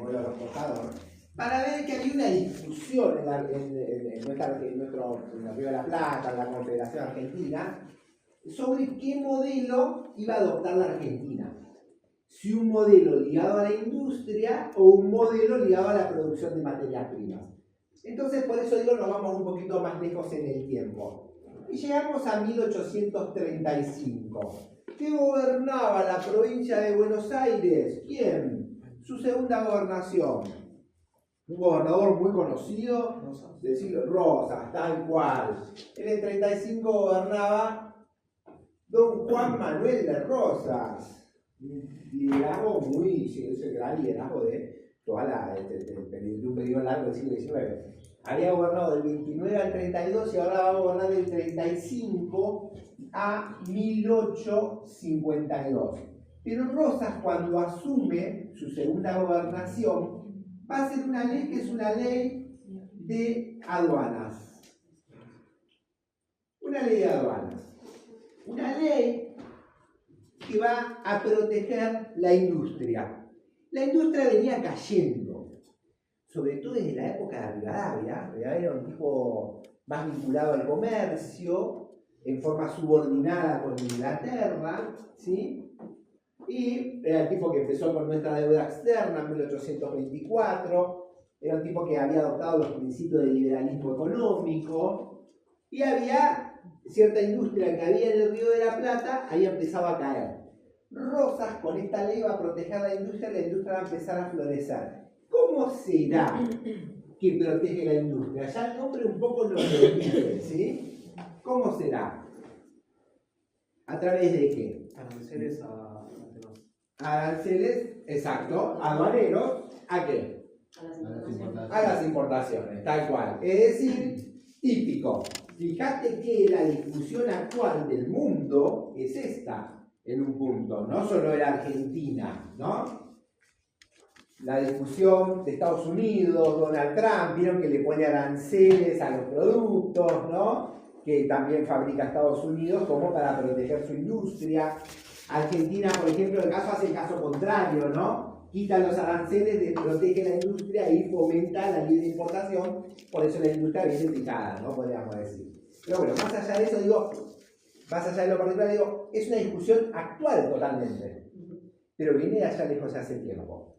modelo transportador, para ver que había una discusión en el Río de la Plata, en la Confederación Argentina, sobre qué modelo iba a adoptar la Argentina. Si un modelo ligado a la industria o un modelo ligado a la producción de materias primas. Entonces, por eso digo, nos vamos un poquito más lejos en el tiempo. Y llegamos a 1835. ¿Qué gobernaba la provincia de Buenos Aires? ¿Quién? Su segunda gobernación. Un gobernador muy conocido, decirlo, Rosas, tal cual. En el 35 gobernaba don Juan Manuel de Rosas. Liderazgo muy, ese gran liderazgo de toda de un periodo largo del siglo XIX. Había gobernado del 29 al 32 y ahora va a gobernar del 35 a 1852. Pero Rosas, cuando asume su segunda gobernación, va a hacer una ley que es una ley de aduanas. Una ley de aduanas. Una ley que va a proteger la industria. La industria venía cayendo, sobre todo desde la época de Rivadavia. Rivadavia era un tipo más vinculado al comercio, en forma subordinada con Inglaterra, ¿sí? Y era el tipo que empezó con nuestra deuda externa en 1824, era un tipo que había adoptado los principios del liberalismo económico, y había cierta industria que había en el Río de la Plata, ahí empezaba a caer. Rosas con esta ley va a proteger la industria va a empezar a florecer. ¿Cómo será que protege la industria? Ya el nombre un poco lo dice, ¿sí? ¿Cómo será? ¿A través de qué? Aranceles Aranceles, exacto, aduaneros, ¿a qué? A las importaciones, tal cual. Es decir, típico. Fíjate que la discusión actual del mundo es esta, en un punto, no solo era Argentina, ¿no? La discusión de Estados Unidos, Donald Trump, vieron que le pone aranceles a los productos, ¿no? Que también fabrica Estados Unidos como para proteger su industria. Argentina, por ejemplo, hace el caso contrario, ¿no? Quita los aranceles, protege la industria y fomenta la libre importación, por eso la industria viene picada, ¿no? Podríamos decir. Pero bueno, más allá de eso, digo, más allá de lo particular, digo, es una discusión actual totalmente, pero viene de allá lejos hace tiempo.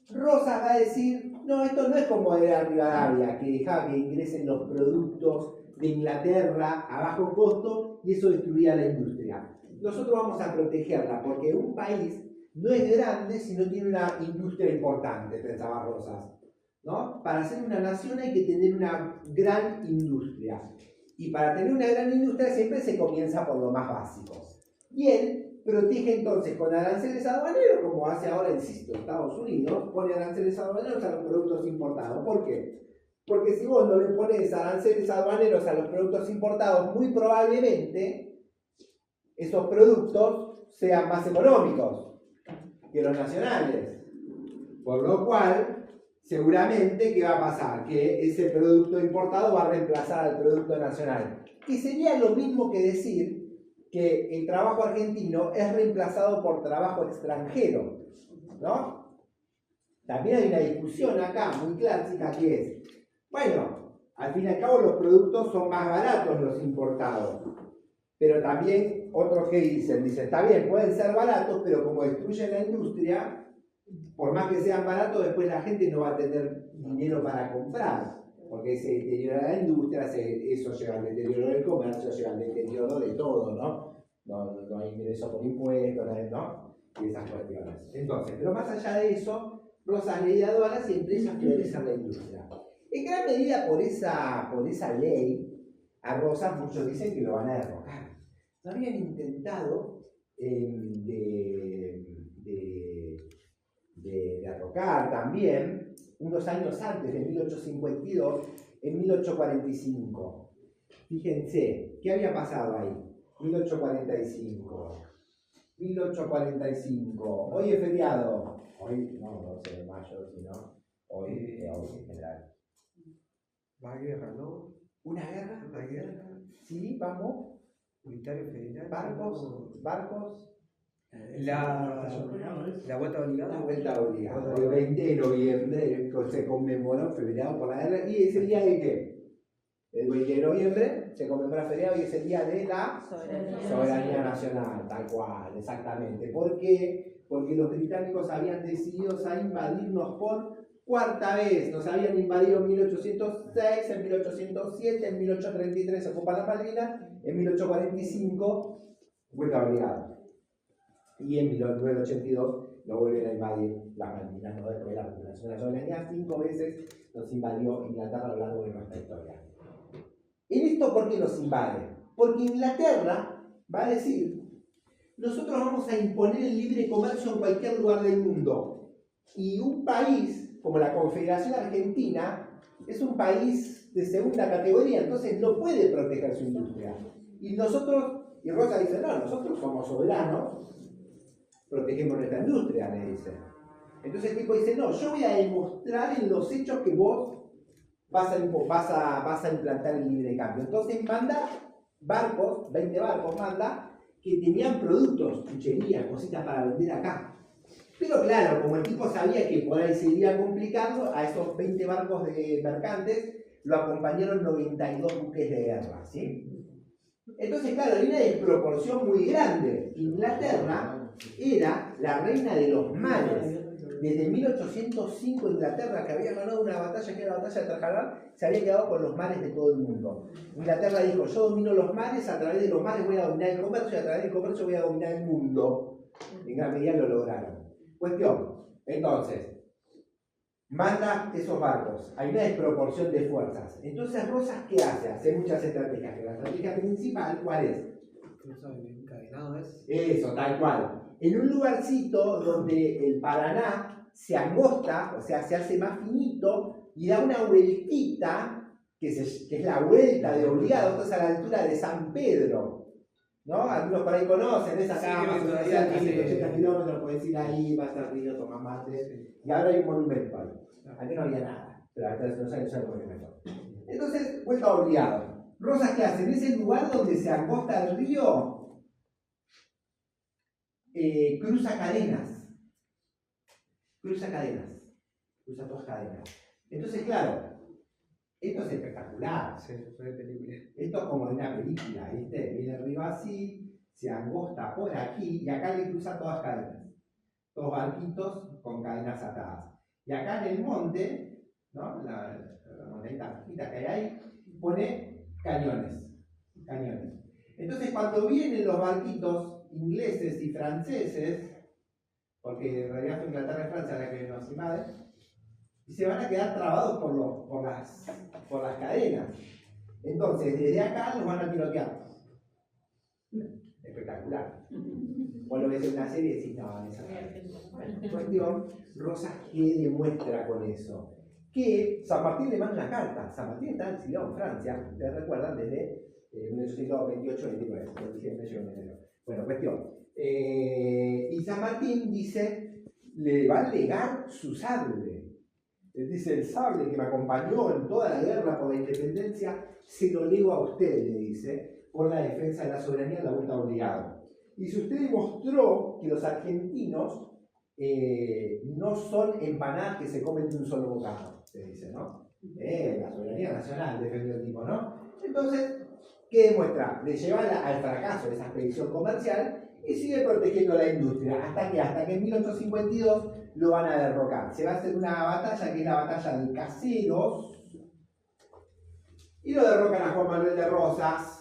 Rosas va a decir, no, esto no es como era Rivadavia, que dejaba que ingresen los productos de Inglaterra a bajo costo y eso destruía la industria. Nosotros vamos a protegerla porque un país no es grande si no tiene una industria importante, pensaba Rosas, ¿no? Para ser una nación hay que tener una gran industria. Y para tener una gran industria siempre se comienza por lo más básico. Y él protege entonces con aranceles aduaneros, como hace ahora, insisto, Estados Unidos, pone aranceles aduaneros a los productos importados. ¿Por qué? Porque si vos no le pones aranceles aduaneros a los productos importados, muy probablemente esos productos sean más económicos que los nacionales. Por lo cual, seguramente, ¿qué va a pasar? Que ese producto importado va a reemplazar al producto nacional. Y sería lo mismo que decir que el trabajo argentino es reemplazado por trabajo extranjero, ¿no? También hay una discusión acá muy clásica que es, bueno, al fin y al cabo los productos son más baratos los importados, pero también otros que dicen, está bien, pueden ser baratos, pero como destruyen la industria, por más que sean baratos, después la gente no va a tener dinero para comprar, porque se deteriora la industria, eso lleva al deterioro del comercio, lleva al deterioro de todo, ¿no? No hay ingreso por impuestos, ¿no? Y esas cuestiones. Entonces, pero más allá de eso, Rosas ley de aduanas y empieza a florecer la industria. En gran medida por esa ley, a Rosas muchos dicen que lo van a derrocar. No habían intentado de derrocar también, unos años antes, de 1852, en 1845. Fíjense, ¿qué había pasado ahí? 1845. Hoy es feriado. Hoy, no, 12 de mayo, sino hoy en general. Va a guerra, ¿no? ¿Una guerra? Una guerra. Sí, vamos. Unitario federal. Barcos. La vuelta obligada. La vuelta obligada. El 20 de noviembre se conmemora un feriado por la guerra. ¿Y ese día de qué? El 20 de noviembre se conmemora feriado y es el día de la soberanía nacional, tal cual, exactamente. ¿Por qué? Porque los británicos habían decidido invadirnos por cuarta vez. Nos habían invadido en 1806, en 1807, en 1833 se ocupan las Malvinas, en 1845 vuelta obligada. Y en 1982 lo vuelven a invadir las Malvinas, ¿no? Después de la recuperación de la soberanía. 5 veces nos invadió Inglaterra a lo largo de nuestra historia. ¿En esto por qué nos invade? Porque Inglaterra va a decir, nosotros vamos a imponer el libre comercio en cualquier lugar del mundo. Y un país como la Confederación Argentina es un país de segunda categoría, entonces no puede proteger su industria. Y Rosa dice, no, nosotros somos soberanos, protegemos nuestra industria, le dice. Entonces el tipo dice, no, yo voy a demostrar en los hechos que vos vas a implantar el libre cambio. Entonces manda barcos, 20 barcos manda, que tenían productos, chucherías, cositas para vender acá. Pero claro, como el tipo sabía que por ahí se iba a complicarlo, a esos 20 barcos de mercantes lo acompañaron 92 buques de guerra, ¿sí? Entonces, claro, hay una desproporción muy grande. Inglaterra era la reina de los mares. Desde 1805 Inglaterra, que había ganado una batalla que era la batalla de Trafalgar, se había quedado con los mares de todo el mundo. Inglaterra dijo, yo domino los mares, a través de los mares voy a dominar el comercio y a través del comercio voy a dominar el mundo. En gran medida lo lograron. Cuestión, entonces, manda esos barcos, hay una desproporción de fuerzas. Entonces Rosas, ¿qué hace? Hace muchas estrategias, pero la estrategia principal, ¿cuál es? Eso, tal cual. En un lugarcito donde el Paraná se angosta, o sea, se hace más finito y da una vueltita, que es la vuelta de obligado, entonces a la altura de San Pedro, ¿no? Algunos por ahí conocen esa cama, 180 kilómetros, puedes ir ahí, vas al río, tomar mate, y ahora hay un monumento ahí. Aquí no había nada, pero hasta hace 2 años hay un monumento. Entonces, vuelta obligado. Rosas, ¿qué hace? En ese lugar donde se angosta el río, cruza cadenas, cruza 2 cadenas. Entonces, claro, esto es espectacular. Sí, fue de película. Esto es como de una película, ¿viste? Viene arriba así, se angosta por aquí, y acá le cruzan todas cadenas. 2 barquitos con cadenas atadas. Y acá en el monte, ¿no? La montañita que hay ahí, pone cañones. Entonces, cuando vienen los barquitos ingleses y franceses, porque en realidad fue Inglaterra y Francia la que nos invade, y se van a quedar trabados por las cadenas. Entonces, desde acá los van a tirotear. Espectacular. Vos lo ves en una serie y decís, no, esa cuestión, Rosas, ¿qué demuestra con eso? Que San Martín le manda una carta. San Martín está exiliado en Francia, ustedes recuerdan, desde 1828-29. Bueno, cuestión. Y San Martín dice, le va a legar su sable. Él dice, el sable que me acompañó en toda la guerra por la independencia, se lo lego a usted, le dice, por la defensa de la soberanía en la vuelta obligada. Y si usted demostró que los argentinos no son empanadas que se comen de un solo bocado, se dice, ¿no? La soberanía nacional, defendió el tipo, ¿no? Entonces, ¿qué demuestra? Le lleva al fracaso de esa expedición comercial y sigue protegiendo la industria. Hasta que en 1852 lo van a derrocar. Se va a hacer una batalla que es la batalla de Caseros y lo derrocan a Juan Manuel de Rosas.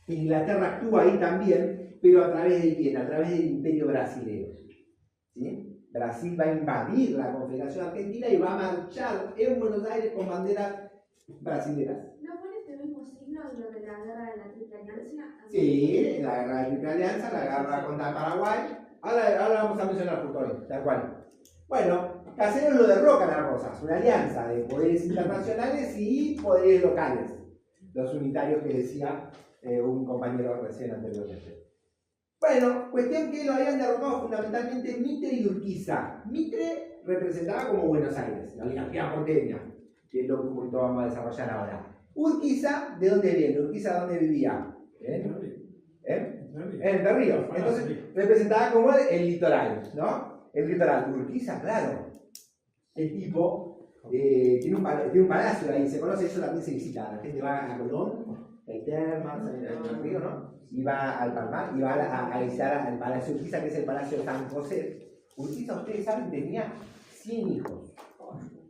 Inglaterra actúa ahí también, pero a través de quién? A través del Imperio Brasilero. ¿Sí? Brasil va a invadir la Confederación Argentina y va a marchar en Buenos Aires con banderas brasileras. ¿No pone este mismo signo lo de la guerra de la Triple Alianza? Sí, la guerra de la Triple Alianza, la guerra contra Paraguay. Ahora vamos a mencionar justo hoy, tal cual. Bueno, Caseros lo derrocan a Rosas, una alianza de poderes internacionales y poderes locales. Los unitarios que decía un compañero recién anteriormente. Bueno, cuestión que lo habían derrocado fundamentalmente Mitre y Urquiza. Mitre representaba como Buenos Aires, la oligarquía porteña, que es lo que un vamos a desarrollar ahora. Urquiza, ¿de dónde viene? Urquiza, ¿dónde vivía? En Entre Ríos. Entonces representaba como el litoral, ¿no? El litoral. Urquiza, claro. El tipo tiene un palacio ahí, se conoce, eso también se visita. La gente va a Colón, hay termas, en el río, ¿no? Y va al Palmar y va a visitar al Palacio Urquiza, que es el Palacio de San José. Urquiza, ustedes saben, tenía 100 hijos.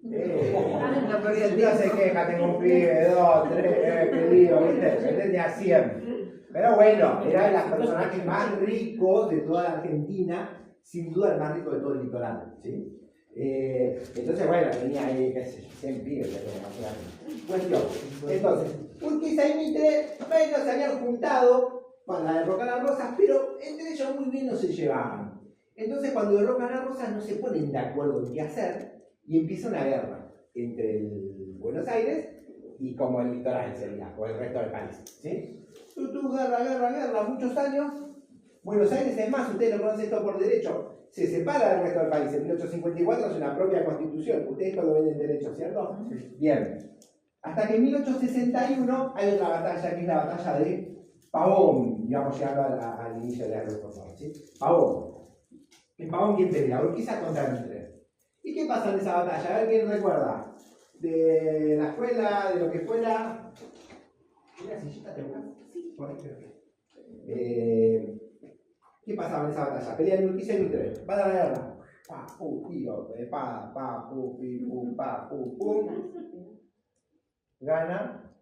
No se queja, tengo un pibe, 2, 3, qué lío, ¿viste? Yo tenía 100. Pero bueno, era de los personajes más ricos de toda la Argentina, sin duda el más rico de todo el litoral, ¿sí? Entonces, bueno, tenía ahí, qué sé yo, 100 pibes, cuestión. Entonces, Urquiza y Mitre, bueno, se habían juntado para derrocar a Rosas, pero entre ellos muy bien no se llevaban. Entonces, cuando derrocan a Rosas, no se ponen de acuerdo en qué hacer y empieza una guerra entre el Buenos Aires y como el litoral sería, o el resto del país, ¿sí? Guerra, muchos años. Buenos Aires, es más, ustedes lo conocen esto por derecho, se separa del resto del país. En 1854 es una propia constitución. Ustedes esto lo ven en derecho, ¿cierto? Sí. Bien. Hasta que en 1861 hay otra batalla, que es la batalla de Pavón. Y vamos llegando al inicio de la reforma, ¿sí? Pavón. En Pavón, ¿quién pelea? Urquiza contra Mitre. ¿Y qué pasa en esa batalla? A ver quién recuerda. De la escuela, de lo que fuera. ¿Una sillita te buscas? Sí, por ahí creo que. ¿Qué pasaba en esa batalla? Pelean Urquiza y Mitre. Va a dar la guerra. Pa, pu, tiro, pa, pu, pi, pum, pa, pu, pum. Gana.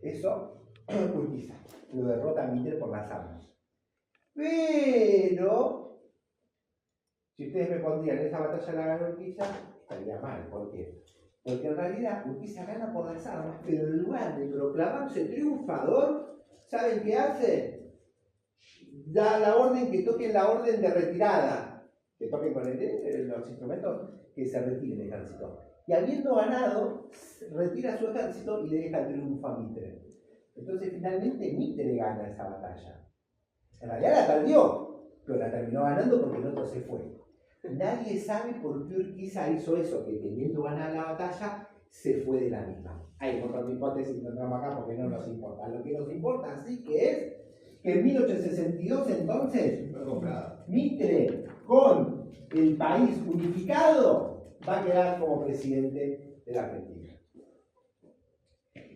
Eso. Urquiza. Lo derrota a Mitre por las armas. Pero, si ustedes me pondrían esa batalla la gana Urquiza, estaría mal. ¿Por qué? Porque en realidad Urquiza gana por las armas, pero en lugar de proclamarse triunfador, ¿saben qué hace? Da la orden, que toquen la orden de retirada, que toquen con los instrumentos, que se retire el ejército. Y habiendo ganado, retira su ejército y le deja el triunfo a Mitre. Entonces finalmente Mitre gana esa batalla. En realidad la perdió, pero la terminó ganando porque el otro se fue. Nadie sabe por qué Urquiza hizo eso, que teniendo ganada la batalla, se fue de la misma. Hay un montón de hipótesis que no entramos acá porque no nos importa. Lo que nos importa sí que es que en 1862 entonces Mitre, con el país unificado, va a quedar como presidente de la Argentina.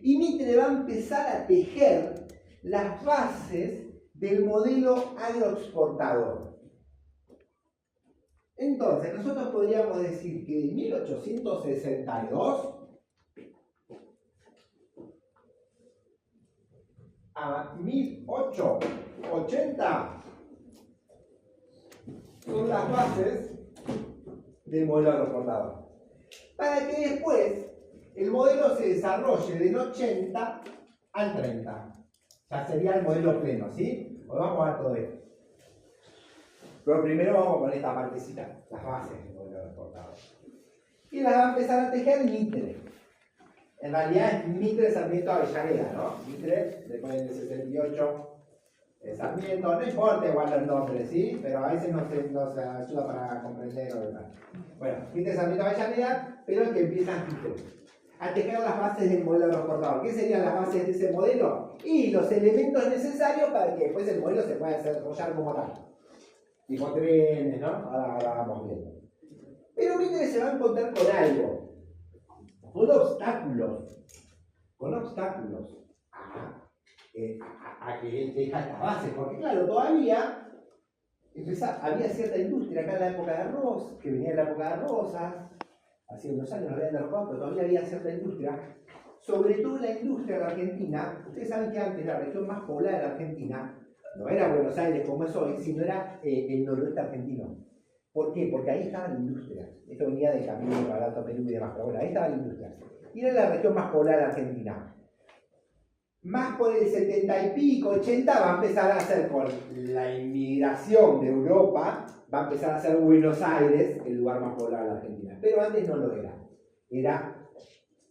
Y Mitre va a empezar a tejer las bases del modelo agroexportador. Entonces, nosotros podríamos decir que en 1862 a 1880 son las bases del modelo agroexportador. Para que después el modelo se desarrolle del 80 al 30. Ya sería el modelo pleno, ¿sí? Hoy vamos a ver todo esto. Pero primero vamos con esta partecita, las bases del modelo agroexportador. Y las va a empezar a tejer Mitre. En realidad es Mitre Sarmiento Avellaneda, ¿no? Mitre, después del 68, Sarmiento, no importa igual los nombres, ¿sí? Pero a veces nos ayuda para comprender o verdad. Bueno, Mitre Sarmiento Avellaneda, pero el que empieza Mitre a tejer las bases del modelo agroexportador. ¿Qué serían las bases de ese modelo? Y los elementos necesarios para que después el modelo se pueda desarrollar como tal. Tipo trenes, ¿no? Ahora vamos viendo. Pero Mitre se va a encontrar con algo. Con obstáculos a que él deja estas bases, porque claro, todavía había cierta industria acá en la época de arroz, que venía de la época de Rosas, hace unos años no habían derrocado, pero todavía había cierta industria, sobre todo la industria de la Argentina. Ustedes saben que antes la región más poblada de la Argentina no era Buenos Aires como es hoy, sino era el noroeste argentino. ¿Por qué? Porque ahí estaba la industria. Esto venía de Camino, Alto Perú y demás, pero bueno, ahí estaba la industria. Y era la región más poblada de Argentina. Más por el 70 y pico, 80, va a empezar a hacer, con la inmigración de Europa, va a empezar a ser Buenos Aires el lugar más poblado de la Argentina. Pero antes no lo era. Era,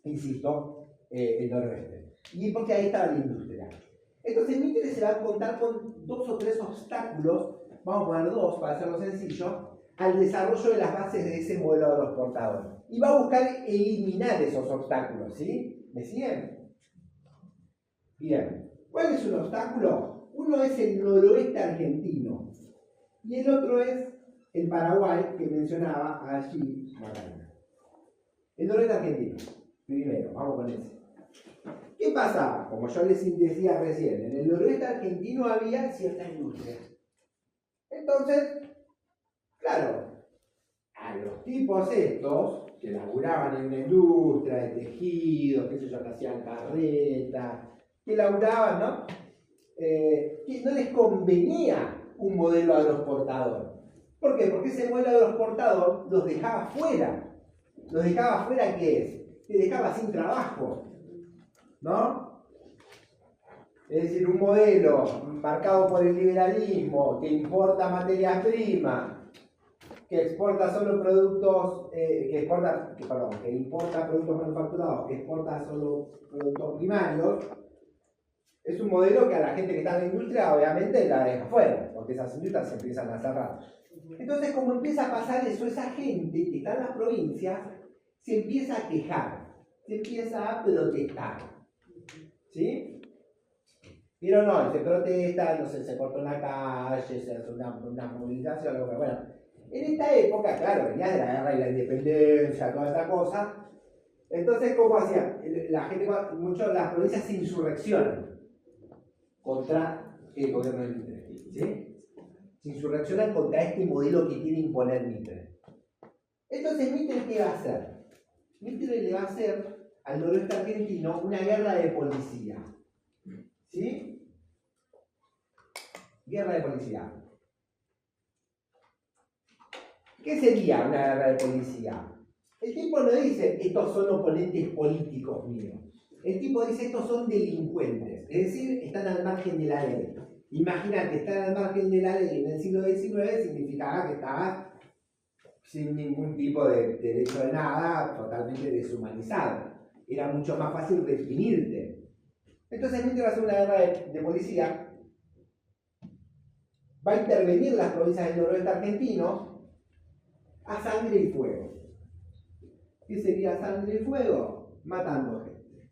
insisto, el noroeste. Y porque ahí estaba la industria. Entonces Mitre se va a contar con 2 o 3 obstáculos, vamos a poner 2 para hacerlo sencillo, al desarrollo de las bases de ese modelo agroexportador. Y va a buscar eliminar esos obstáculos, ¿sí? ¿Me siguen? Bien. ¿Cuál es un obstáculo? Uno es el noroeste argentino y el otro es el Paraguay que mencionaba allí Macarena. El noroeste argentino, primero, vamos con ese. ¿Qué pasaba? Como yo les decía recién, en el noroeste argentino había cierta industria. Entonces, claro, a los tipos estos, que laburaban en una industria de tejidos, qué sé yo, que hacían carretas, que laburaban, ¿no? Que no les convenía un modelo agroexportador. ¿Por qué? Porque ese modelo agroexportador los dejaba fuera. ¿Los dejaba fuera qué es? Te dejaba sin trabajo, ¿no? Es decir, un modelo marcado por el liberalismo, que importa materias primas, que exporta solo productos, que importa productos manufacturados, que exporta solo productos primarios, es un modelo que a la gente que está en la industria obviamente la deja fuera, porque esas industrias se empiezan a cerrar. Entonces, como empieza a pasar eso, esa gente que está en las provincias se empieza a quejar, se empieza a protestar. ¿Sí? Pero no, se protesta, no sé, se corta una calle, se hace una movilización, algo que, bueno. En esta época, claro, venía de la guerra y la independencia, toda esta cosa. Entonces, ¿cómo hacían? La gente, mucho de las provincias se insurreccionan contra el gobierno de Mitre. ¿Sí? Se insurreccionan contra este modelo que quiere imponer Mitre. Entonces, ¿Mitre qué va a hacer? Mitre le va a hacer al noroeste argentino una guerra de policía. ¿Sí? Guerra de policía. ¿Qué sería una guerra de policía? El tipo no dice, estos son oponentes políticos míos. El tipo dice, estos son delincuentes. Es decir, están al margen de la ley. Imagínate, estar al margen de la ley en el siglo XIX significaba que estabas sin ningún tipo de derecho de nada, totalmente deshumanizado. Era mucho más fácil reprimirte. Entonces, Mitre va a hacer una guerra de policía. Va a intervenir las provincias del noroeste argentino a sangre y fuego. ¿Qué sería sangre y fuego? Matando gente.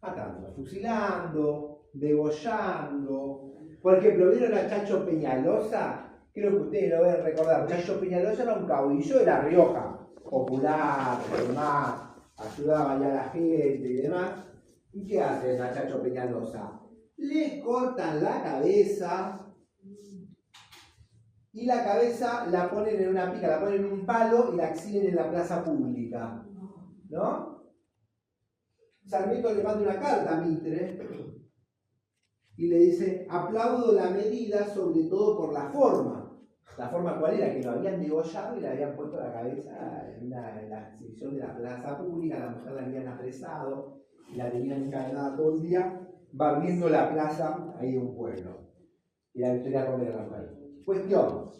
Matando, fusilando, degollando. Por ejemplo, ¿vieron a Chacho Peñalosa? Creo que ustedes lo deben recordar. Chacho Peñalosa era un caudillo de La Rioja, popular, demás, ayudaba ya a la gente y demás. ¿Y qué hacen a Chacho Peñalosa? Le cortan la cabeza y la cabeza la ponen en una pica, la ponen en un palo y la exhiben en la plaza pública. ¿No? Sarmiento le manda una carta a Mitre y le dice, aplaudo la medida sobre todo por la forma. ¿La forma cuál era? Que lo habían degollado y le habían puesto la cabeza en la exhibición de la plaza pública, la mujer la habían apresado y la tenían encadenada todo el día, barriendo la plaza ahí de un pueblo. Y la Victoria Romero Rafael. Cuestión,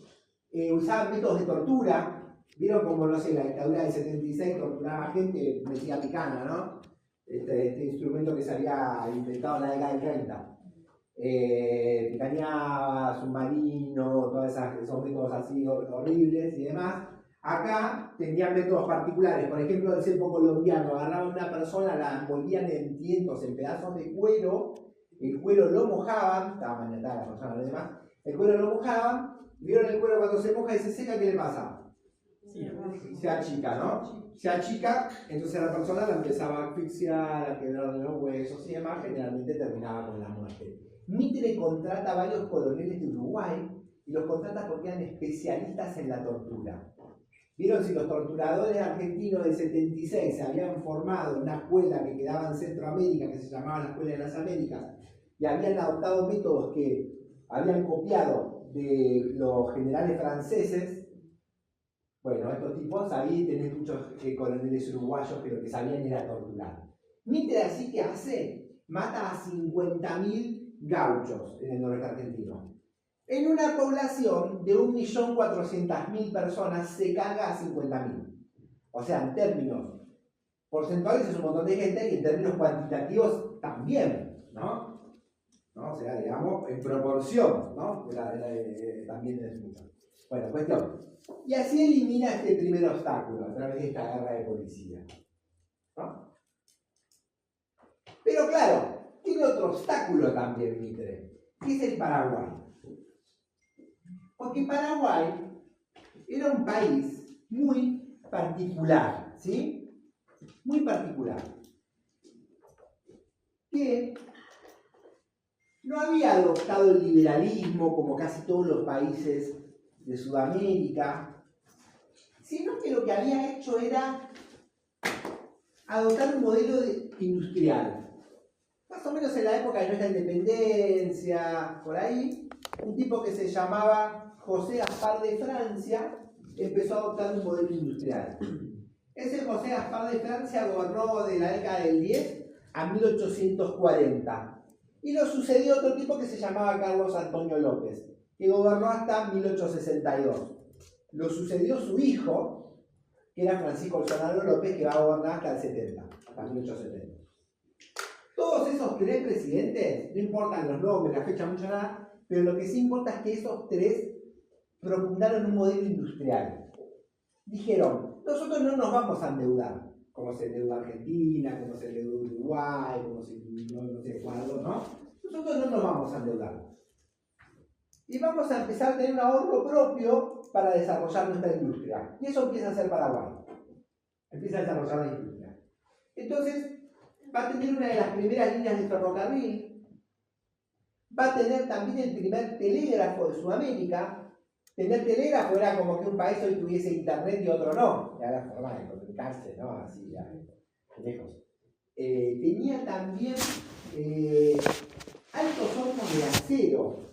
usaban métodos de tortura, vieron como, no sé, la dictadura del 76 torturaba gente, metía picana, ¿no? Este instrumento que se había inventado en la década del 30. Picaneaba, submarino, todos esos métodos así horribles y demás. Acá tenían métodos particulares, por ejemplo, el cepo colombiano, agarraban a una persona, la envolvían en tientos, en pedazos de cuero, el cuero lo mojaban, estaba maniatada la persona, lo demás, el cuero lo mojaban, vieron el cuero cuando se moja y se seca, ¿qué le pasa? Se achica, ¿no? Se achica, entonces la persona la empezaba a asfixiar, a quebrarle los huesos y demás, generalmente terminaba con la muerte. Mitre contrata a varios coroneles de Uruguay y los contrata porque eran especialistas en la tortura. ¿Vieron si los torturadores argentinos del 76 se habían formado en una escuela que quedaba en Centroamérica, que se llamaba la Escuela de las Américas, y habían adoptado métodos que habían copiado de los generales franceses? Bueno, estos tipos ahí tenés muchos coroneles uruguayos que lo que sabían era torturar. Mitre así que hace, mata a 50.000 gauchos en el noreste argentino. En una población de 1.400.000 personas se carga a 50.000. O sea, en términos porcentuales es un montón de gente y en términos cuantitativos también, ¿no? O sea, digamos, en proporción, ¿no? También es mucho. Bueno, cuestión. Y así elimina este primer obstáculo a través de esta guerra de policía, ¿no? Pero claro, tiene otro obstáculo también Mitre. ¿qué es el Paraguay? Porque Paraguay era un país muy particular, ¿sí? Muy particular. Que no había adoptado el liberalismo como casi todos los países de Sudamérica, sino que lo que había hecho era adoptar un modelo industrial. Más o menos en la época de nuestra independencia, por ahí, un tipo que se llamaba José Gaspar de Francia empezó a adoptar un modelo industrial. Ese José Gaspar de Francia gobernó de la década del 10 a 1840. Y lo sucedió otro tipo que se llamaba Carlos Antonio López, que gobernó hasta 1862. Lo sucedió su hijo, que era Francisco Solano López, que va a gobernar hasta el 70, hasta 1870. Todos esos tres presidentes, no importan los nombres, la fecha, mucho nada, pero lo que sí importa es que esos tres propugnaron un modelo industrial. Dijeron, nosotros no nos vamos a endeudar, como se endeuda Argentina, como se endeuda Uruguay, como se no sé, Ecuador, ¿no? Nosotros no nos vamos a endeudar. Y vamos a empezar a tener un ahorro propio para desarrollar nuestra industria. Y eso empieza a ser Paraguay. Empieza a desarrollar la industria. Entonces, va a tener una de las primeras líneas de ferrocarril, va a tener también el primer telégrafo de Sudamérica. Tener telégrafo era como que un país hoy tuviese internet y otro no. Era la forma de comunicarse, ¿no? Así, lejos. Tenía también altos hornos de acero.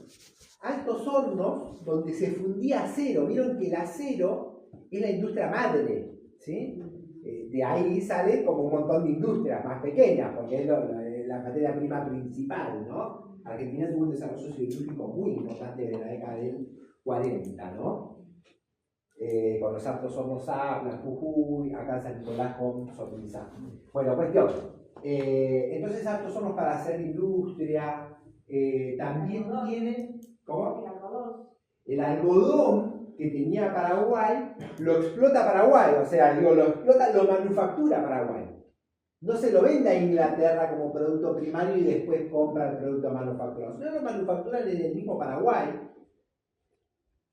Altos hornos donde se fundía acero. Vieron que el acero es la industria madre, ¿sí? De ahí sale como un montón de industrias más pequeñas, porque es la materia prima principal, ¿no? Argentina tuvo un desarrollo científico muy importante desde la década del 40, ¿no? Con los altos hornos Zapla, Jujuy, acá en San Nicolás con Sortizá. Bueno, cuestión. Entonces, altos hornos para hacer industria. También tienen... ¿Cómo? El algodón. El algodón que tenía Paraguay lo explota Paraguay, o sea, digo, lo explota, lo manufactura Paraguay. No se lo vende a Inglaterra como producto primario y después compra el producto manufacturado. No lo manufacturan en el mismo Paraguay.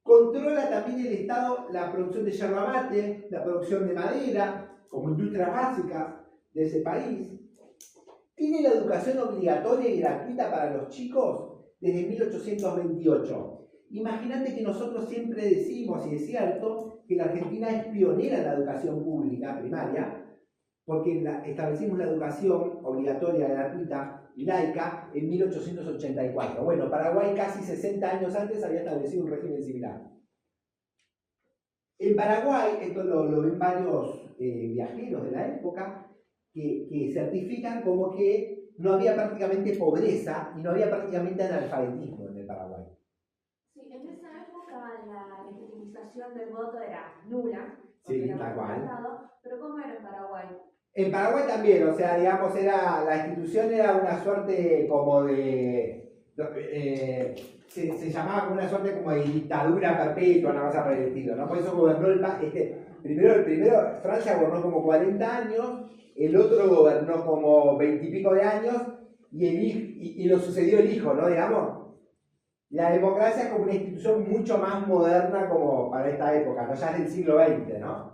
Controla también el Estado la producción de yerba mate, la producción de madera, como industrias básicas de ese país. Tiene la educación obligatoria y gratuita para los chicos desde 1828. Imagínate que nosotros siempre decimos, y es cierto, que la Argentina es pionera en la educación pública primaria, porque establecimos la educación obligatoria, gratuita y laica en 1884. Bueno, Paraguay casi 60 años antes había establecido un régimen similar. En Paraguay, esto lo ven varios viajeros de la época, que certifican como que no había prácticamente pobreza y no había prácticamente analfabetismo en el Paraguay. Sí, en esa época la legitimización del voto era nula. Sí, era tal cual. Pero ¿cómo era en Paraguay? En Paraguay también, o sea, digamos, la institución era una suerte como se llamaba como una suerte como de dictadura perpetua, una cosa por el estilo, ¿no? Por eso gobernó primero Francia gobernó como 40 años, el otro gobernó como 20 y pico de años, y lo sucedió el hijo, ¿no? Digamos, la democracia es como una institución mucho más moderna como para esta época, ¿no? Ya es del siglo XX, ¿no?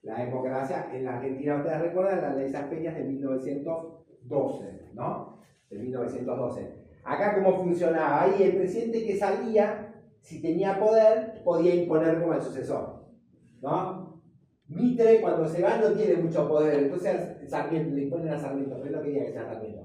La democracia en la Argentina, ustedes recuerdan la ley de San Peñas de 1912, ¿no? De 1912. Acá, ¿cómo funcionaba? Ahí el presidente que salía, si tenía poder, podía imponer como el sucesor, ¿no? Mitre, cuando se va, no tiene mucho poder, entonces Sarmiento, le imponen a Sarmiento, pero él no quería que sea Sarmiento.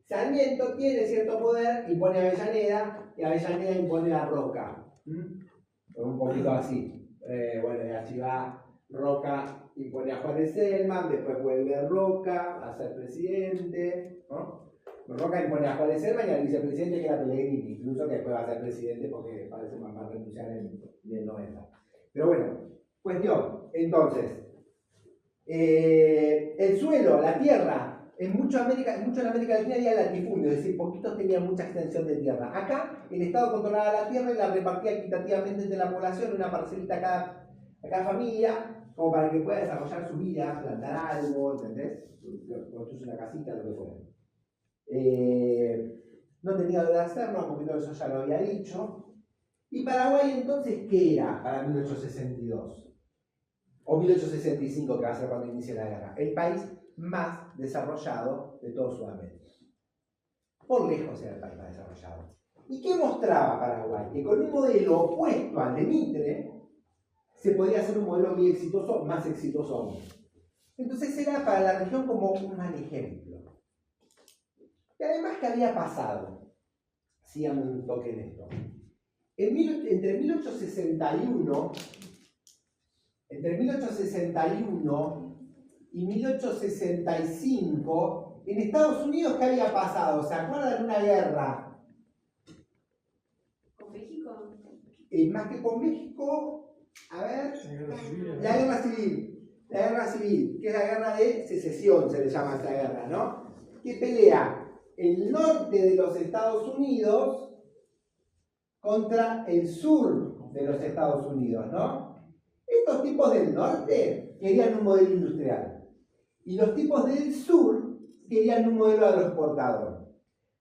Sarmiento tiene cierto poder, impone a Avellaneda, y Avellaneda impone a Roca. Un poquito así. Bueno, y así va Roca, impone a Juárez Selman, después vuelve Roca a ser presidente, ¿no? Roca impone a Juárez Selman y al vicepresidente que era Pellegrini, incluso que después va a ser presidente porque parece más va a renunciar en el 90. Pero bueno, cuestión, entonces, el suelo, la tierra, mucho en América Latina había latifundio, es decir, poquitos tenían mucha extensión de tierra. Acá el Estado controlaba la tierra y la repartía equitativamente entre la población, una parcelita a cada familia, como para que pueda desarrollar su vida, plantar algo, ¿entendés? Construir una casita, lo que fuera. no tenía deuda externa, un poquito de eso ya lo había dicho. ¿Y Paraguay entonces qué era para 1862? O 1865, que va a ser cuando inicie la guerra. El país más desarrollado de todo Sudamérica. Por lejos era el país más desarrollado. ¿Y qué mostraba Paraguay? Que con un modelo opuesto al de Mitre, se podía hacer un modelo muy exitoso, más exitoso aún. Entonces era para la región como un mal ejemplo. Y además, ¿qué había pasado? Hacíamos un toque en esto. Entre 1861 y 1865, en Estados Unidos, ¿qué había pasado? ¿Se acuerdan de una guerra? ¿Con México? Más que con México, a ver, la guerra civil, que es la guerra de secesión, se le llama esta guerra, ¿no? Que pelea el norte de los Estados Unidos contra el sur de los Estados Unidos, ¿no? Estos tipos del norte querían un modelo industrial y los tipos del sur querían un modelo agroexportador.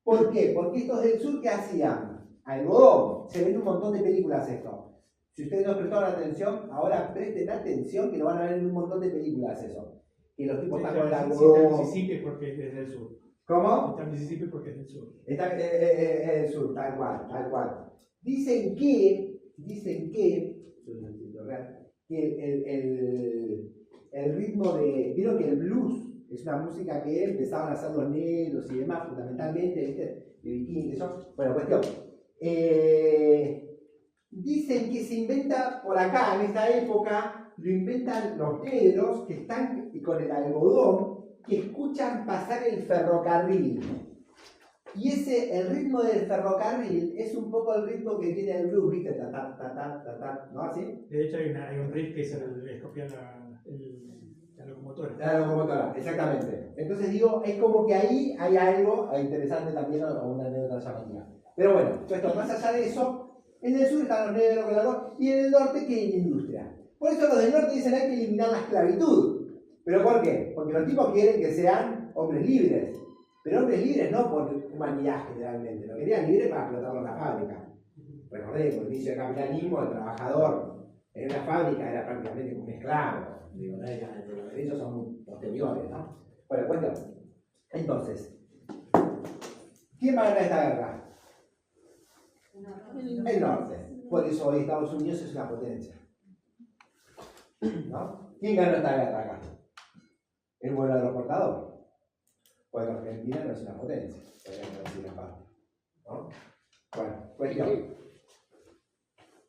¿Por qué? Porque estos del sur, ¿qué hacían? Algodón. Se ven un montón de películas esto. Si ustedes no prestaron atención, ahora presten atención que lo van a ver en un montón de películas eso. Que los tipos están con el algodón. Está en Mississippi porque es del sur. ¿Cómo? Está en Mississippi porque es del sur. Está en el sur, tal cual, tal cual. Dicen que el ritmo de... Vieron que el blues es una música que empezaban a hacer los negros y demás, fundamentalmente, ¿viste? De bikini, eso. Bueno, cuestión. Dicen que se inventa por acá, en esta época, lo inventan los negros que están con el algodón, que escuchan pasar el ferrocarril. Y el ritmo del ferrocarril es un poco el ritmo que tiene el blues, ¿viste? Ta, ta, ta, ta, ta, ta, ¿no? ¿Así? De hecho, hay un riff que es copiar la locomotora. La locomotora, exactamente. Entonces digo, es como que ahí hay algo interesante también, o una anécdota llamativa. Pero bueno, esto, más allá de eso, en el sur están los negros con la voz, y en el norte quieren industria. Por eso los del norte dicen hay que eliminar la esclavitud. ¿Pero por qué? Porque los tipos quieren que sean hombres libres. Pero hombres libres no por humanidad generalmente, lo querían libre para explotarlo en la fábrica. Recordemos, el inicio del capitalismo, el trabajador en una fábrica era prácticamente como un esclavo. Digo, no era, los derechos son muy posteriores, ¿no? Bueno, cuento. Entonces, ¿quién va a ganar esta guerra? El norte. Por eso hoy Estados Unidos es una potencia. ¿No? ¿Quién ganó esta guerra acá? ¿El modelo agroexportador? Pues Argentina no es una potencia, podríamos decir en parte. ¿No? Bueno, cuestión.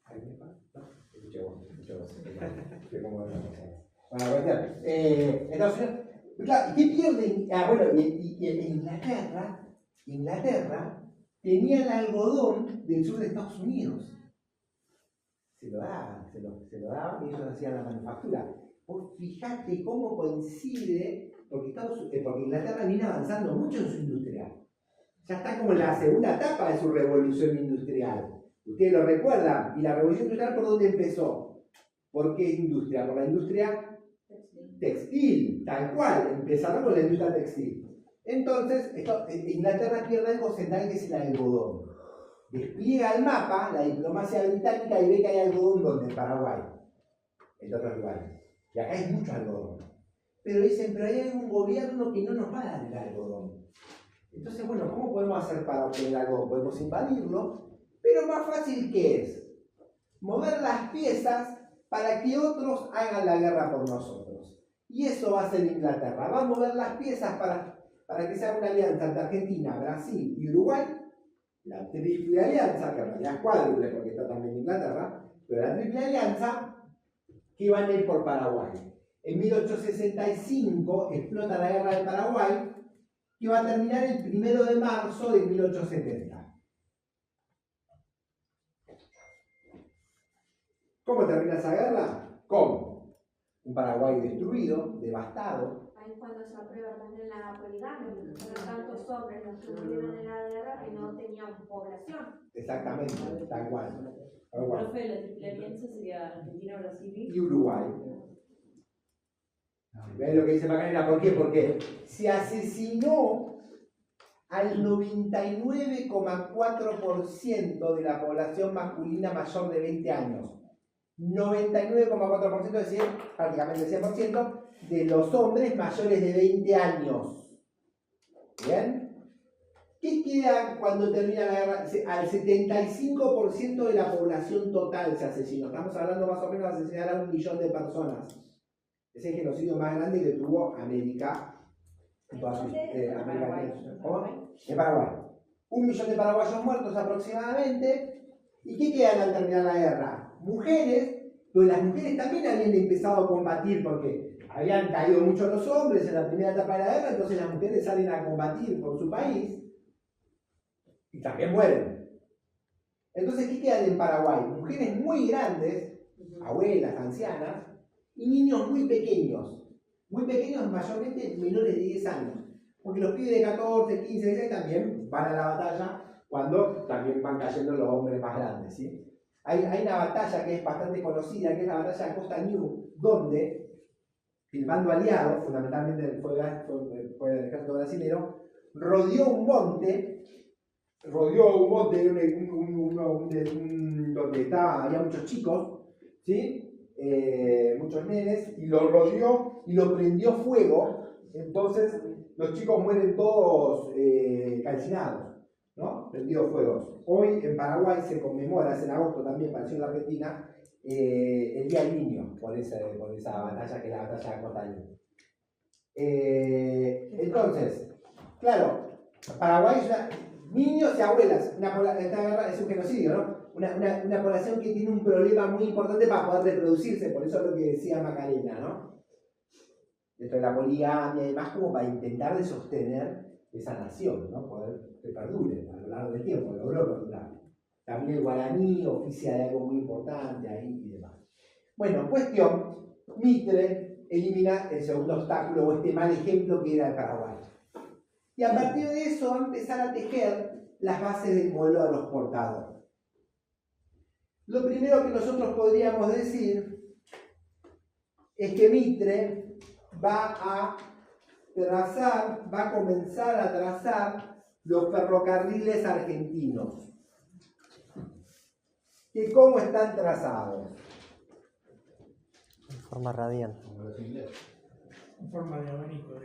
¿Alguien más? ¿No? Escuché vos. Bueno, cuestión. Estados Unidos. Claro, ¿qué pierden? Bueno, y Inglaterra tenía el algodón del sur de Estados Unidos. Se lo daban y ellos hacían la manufactura. Vos fijate cómo coincide, porque Inglaterra viene avanzando mucho en su industria. Ya está como en la segunda etapa de su revolución industrial. Ustedes lo recuerdan. ¿Y la revolución industrial por dónde empezó? ¿Por qué industria? Por la industria textil, tal cual. Empezaron con la industria textil. Entonces, Inglaterra pierde algo central que es el algodón. Despliega el mapa, la diplomacia británica, y ve que hay algodón donde en Paraguay, en otros lugares. Y acá hay mucho algodón. Pero dicen, pero hay un gobierno que no nos va a dar el algodón. Entonces, bueno, ¿cómo podemos hacer para obtener algodón? Podemos invadirlo, pero más fácil que es mover las piezas para que otros hagan la guerra por nosotros. Y eso va a hacer Inglaterra. Va a mover las piezas para que sea una alianza entre Argentina, Brasil y Uruguay. La triple alianza, que en realidad es cuádruple porque está también Inglaterra, pero la triple alianza que van a ir por Paraguay. En 1865 explota la guerra de Paraguay, que va a terminar el 1 de marzo de 1870. ¿Cómo termina esa guerra? ¿Cómo? Un Paraguay destruido, devastado. Ahí es cuando se aprueba también la poligamia, fueron tantos hombres los que murieron en la guerra que no tenían población. Exactamente, tal cual. Profe, la triple alianza sería Argentina, Brasil y Uruguay. ¿Ven lo que dice Macarena? ¿Por qué? Porque se asesinó al 99,4% de la población masculina mayor de 20 años. 99,4%, es decir, prácticamente el 100% de los hombres mayores de 20 años. ¿Bien? ¿Qué queda cuando termina la guerra? Al 75% de la población total se asesinó. Estamos hablando más o menos de asesinar a 1 millón de personas. Es el genocidio más grande que tuvo América. América ¿Cómo? En Paraguay. 1 millón de paraguayos muertos aproximadamente. ¿Y qué quedan al terminar la guerra? Mujeres, pero las mujeres también habían empezado a combatir porque habían caído mucho los hombres en la primera etapa de la guerra, entonces las mujeres salen a combatir por su país y también mueren. Entonces, ¿qué quedan en Paraguay? Mujeres muy grandes, abuelas, ancianas, y niños muy pequeños mayormente menores de 10 años, porque los pibes de 14, 15, 16 también van a la batalla cuando también van cayendo los hombres más grandes, ¿sí? Hay una batalla que es bastante conocida, que es la batalla de Costa New, donde el bando aliado, fundamentalmente fue el ejército brasilero, rodeó un monte donde había muchos chicos, ¿sí? Muchos nenes, y lo rodeó y lo prendió fuego. Entonces los chicos mueren todos calcinados, ¿no? Prendidos fuegos. Hoy en Paraguay se conmemora, es en agosto también, parecido en la Argentina, el Día del Niño, por esa batalla que es la batalla de Costa New. Entonces, claro, Paraguay es niños y abuelas, esta guerra es un genocidio, ¿no? Una población que tiene un problema muy importante para poder reproducirse, por eso es lo que decía Macarena, ¿no? Dentro de la poligamia y demás, como para intentar de sostener esa nación, ¿no? Poder que perdure a lo largo del tiempo, logró perdurar. También el guaraní oficia de algo muy importante ahí y demás. Bueno, cuestión, Mitre elimina el segundo obstáculo o este mal ejemplo que era el Paraguay. Y a partir de eso va a empezar a tejer las bases del modelo de los portados. Lo primero que nosotros podríamos decir es que Mitre va a comenzar a trazar los ferrocarriles argentinos. ¿Y cómo están trazados? En forma radial. En forma de abanico.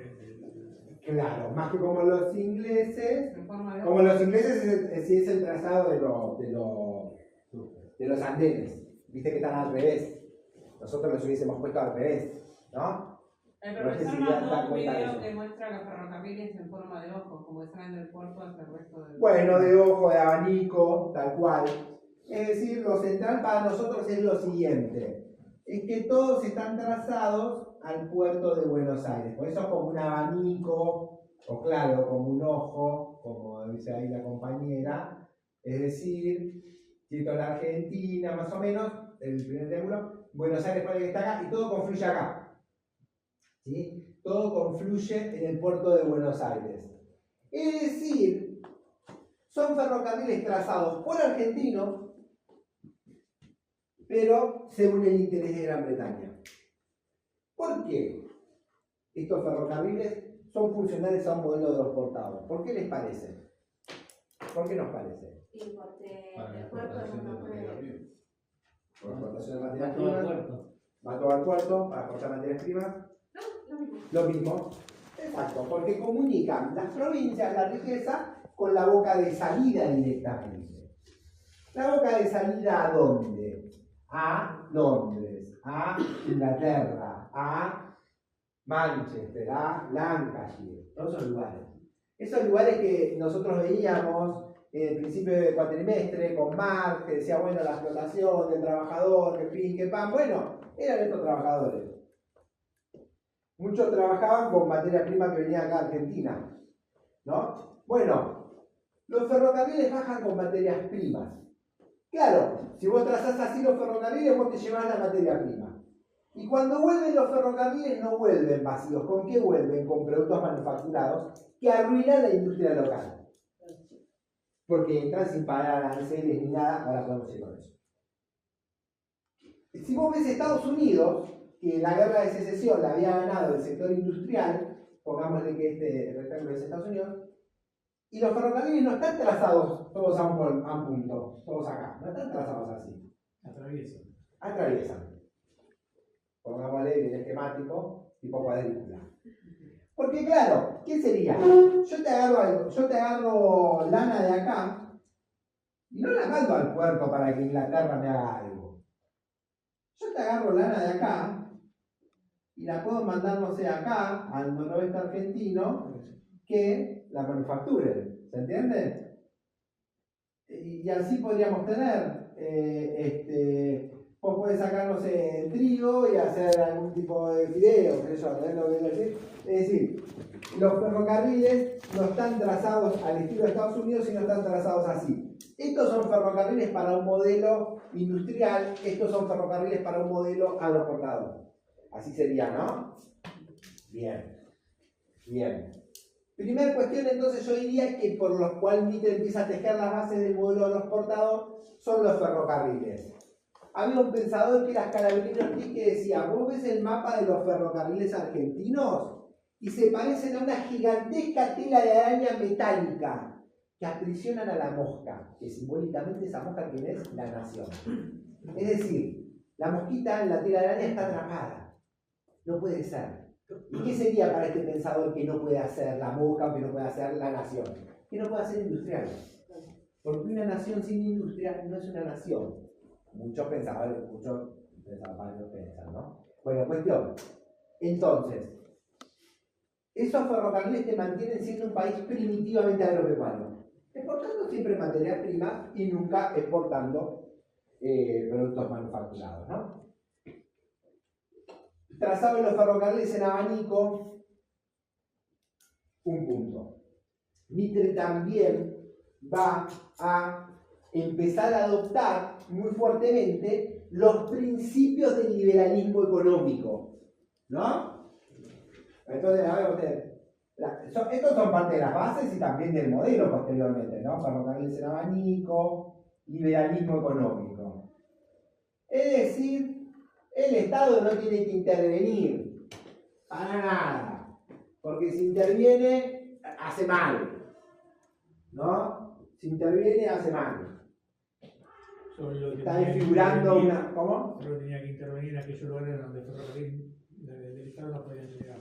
Claro, más que como los ingleses. Como los ingleses sí es el trazado de los andenes. Viste que están al revés. Nosotros los hubiésemos puesto al revés, ¿no? El profesor mandó un video que muestra los ferrocarriles en forma de ojo, como que salen del puerto hacia el resto del... Bueno, de ojo, de abanico, tal cual. Es decir, lo central para nosotros es lo siguiente. Es que todos están trazados al puerto de Buenos Aires. Por eso es como un abanico, o claro, como un ojo, como dice ahí la compañera. Es decir, si esto es la Argentina, más o menos, el primer triángulo, Buenos Aires puede que está acá, y todo confluye acá. ¿Sí? Todo confluye en el puerto de Buenos Aires. Es decir, son ferrocarriles trazados por argentinos, pero según el interés de Gran Bretaña. ¿Por qué estos ferrocarriles son funcionales a un modelo de los portados? ¿Por qué les parece? ¿Por qué nos parece? Sí, porque Para la el puerto exportación de no materias puede. primas. Por exportación de materias Va todo al primas. puerto. Va todo al puerto para exportar materias primas. No, lo mismo. Lo mismo. Exacto, porque comunican las provincias, la riqueza, con la boca de salida directamente. ¿La boca de salida a dónde? A Londres, a Inglaterra, a Manchester, a Lancashire, todos esos lugares. Esos lugares que nosotros veíamos en el principio del cuatrimestre con Marx, que decía, bueno, la explotación del trabajador, que fin, que pan, bueno, eran estos trabajadores. Muchos trabajaban con materia prima que venía acá a Argentina, ¿no? Bueno, los ferrocarriles bajan con materias primas. Claro, si vos trazás así los ferrocarriles, vos te llevás la materia prima. Y cuando vuelven los ferrocarriles, no vuelven vacíos. ¿Con qué vuelven? Con productos manufacturados que arruinan la industria local. Porque entran sin pagar aranceles ni nada, ahora podemos ir con eso. Si vos ves Estados Unidos, que la guerra de secesión la había ganado el sector industrial, pongámosle que este rectángulo es Estados Unidos, Y los ferrocarriles no están trazados todos a un punto, todos acá, no están trazados así. Atraviesan. Pongámosle bien esquemático, tipo cuadrícula. Porque claro, ¿qué sería? Yo te agarro lana de acá y no la mando al puerto para que Inglaterra me haga algo. Yo te agarro lana de acá y la puedo mandar, no sé, acá, al noroeste argentino, que la manufacturen. ¿Se entiende? Y así podríamos tener, vos podés sacar, no sé, trigo y hacer algún tipo de fideo, qué sé yo, ¿entendés lo que quiero decir? Es decir, los ferrocarriles no están trazados al estilo de Estados Unidos, sino están trazados así. Estos son ferrocarriles para un modelo industrial, estos son ferrocarriles para un modelo agroexportador. Así sería, ¿no? Bien. Bien. Primera cuestión, entonces, yo diría que por lo cual Mitre empieza a tejer las bases del modelo agroexportador son los ferrocarriles. Había un pensador que era Scalabrini Ortiz que decía, vos ves el mapa de los ferrocarriles argentinos y se parecen a una gigantesca tela de araña metálica que aprisionan a la mosca, que simbólicamente esa mosca que es la nación. Es decir, la mosquita en la tela de araña está atrapada. No puede ser. ¿Y qué sería para este pensador que no puede hacer la mosca o que no puede hacer la nación? Que no puede hacer industrial. Porque una nación sin industria no es una nación. Muchos pensadores piensan, ¿no? Bueno, cuestión. Entonces, esos ferrocarriles te mantienen siendo un país primitivamente agropecuario, exportando siempre materia prima y nunca exportando productos manufacturados, ¿no? Trazado en los ferrocarriles en abanico, un punto. Mitre también va a empezar a adoptar muy fuertemente los principios del liberalismo económico, ¿no? Entonces, a ver ustedes, estos son parte de las bases y también del modelo posteriormente, ¿no? Ferrocarriles en abanico, liberalismo económico. Es decir, el Estado no tiene que intervenir para nada, porque si interviene, hace mal, ¿no? Si interviene, hace mal. Está desfigurando una... ¿Cómo? Solo tenía que intervenir en aquellos lugares donde el ferrocarril del Estado no podía llegar.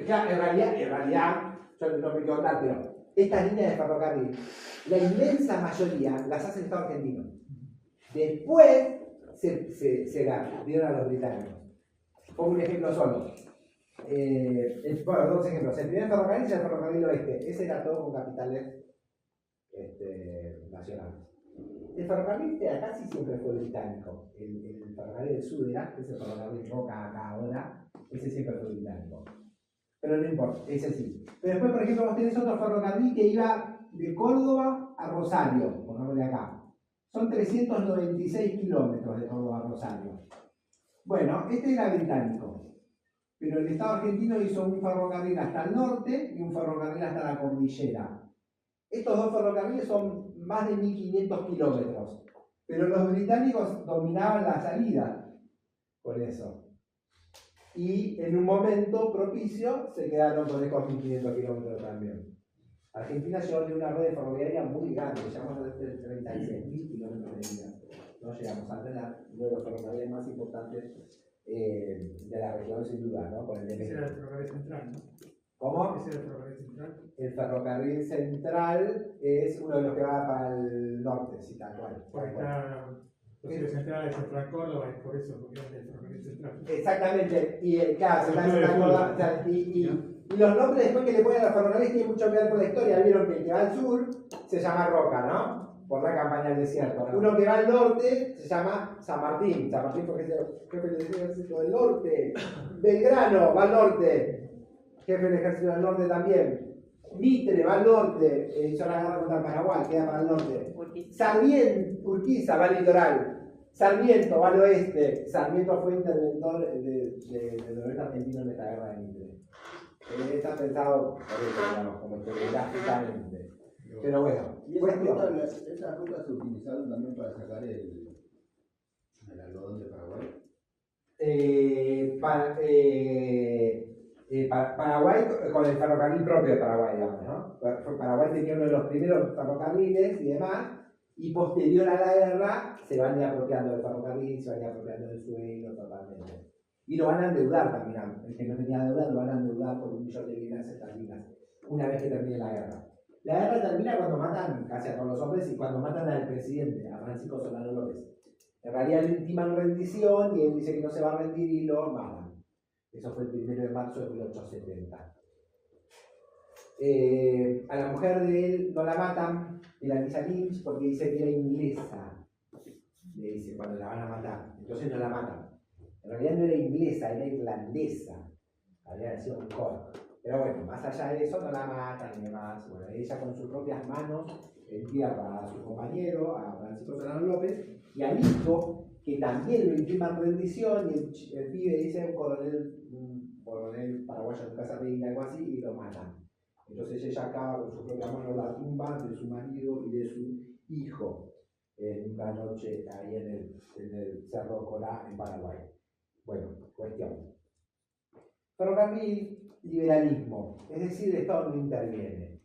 Claro, en realidad, yo no me quiero contar, pero estas líneas de ferrocarril, la inmensa mayoría las hace el Estado argentino. Después se la dieron a los británicos. Pongo un ejemplo solo. Bueno, dos ejemplos. El primer ferrocarril es el ferrocarril oeste. Ese era todo con capitales nacionales. El ferrocarril de acá sí siempre fue británico. El ferrocarril del sur era, ese ferrocarril Roca acá ahora, ese siempre fue británico. Pero no importa, ese sí. Pero después, por ejemplo, vos tenés otro ferrocarril que iba de Córdoba a Rosario, pongámosle acá. Son 396 kilómetros de Córdoba a Rosario. Bueno, este era británico. Pero el Estado argentino hizo un ferrocarril hasta el norte y un ferrocarril hasta la cordillera. Estos dos ferrocarriles son más de 1500 kilómetros. Pero los británicos dominaban la salida con eso. Y en un momento propicio se quedaron con estos 1500 kilómetros también. Argentina llevó una red ferroviaria muy grande, llegamos a 36.000 kilómetros de vía. No llegamos a tener uno de los ferrocarriles más importantes de la región, sin duda, ¿no? Con el Ese era el ferrocarril central, ¿no? ¿Cómo? Ese era el ferrocarril central. El ferrocarril central es uno de los que va para el norte, sí, tal cual. Porque está, el central es el Fran Córdoba, es por eso, porque es el ferrocarril central. Exactamente, y claro, se está y los nombres después que le ponen a los ferrocarriles tienen mucho que ver con la historia. Vieron que el que va al sur se llama Roca, ¿no? Por la campaña del desierto. Uno que va al norte se llama San Martín. San Martín porque es el jefe del ejército del norte. Belgrano va al norte, jefe del ejército del norte también. Mitre va al norte, hizo la guerra contra el Paraguay, queda para el norte. Sarmiento, Urquiza va al litoral. Sarmiento va al oeste. Sarmiento fue interventor del oeste argentino en esta guerra de Mitre. Está pensado por eso, digamos, como geográficamente. Pero bueno, ¿Y esas rutas se utilizaron también para sacar el algodón de Paraguay? Paraguay con el ferrocarril propio de Paraguay, digamos, ¿no? Paraguay tenía uno de los primeros ferrocarriles y demás, y posterior a la guerra se van a ir apropiando del ferrocarril, se van a ir apropiando del suelo totalmente. Y lo van a endeudar también, el que no tenía deuda lo van a endeudar por 1 millón de libras esterlinas, una vez que termine la guerra. La guerra termina cuando matan casi a todos los hombres y cuando matan al presidente, a Francisco Solano López. En realidad le intiman rendición y él dice que no se va a rendir y lo matan. Eso fue el 1 de marzo de 1870. A la mujer de él no la matan, Eloisa Lynch, porque dice que era inglesa. Le dice cuando la van a matar. Entonces no la matan. En realidad no era inglesa, era irlandesa. Había nacido en Cork. Pero bueno, más allá de eso no la matan y demás. Bueno, ella con sus propias manos entierra a su compañero, a Francisco Solano López, y al hijo, que también lo intiman rendición, y el pibe dice un coronel paraguayo de Casa Reina, algo así, y lo matan. Entonces ella acaba con sus propias manos la tumba de su marido y de su hijo en una noche ahí en el Cerro Corá, en Paraguay. Bueno, cuestión. Ferrocarril, liberalismo, es decir, el Estado no interviene.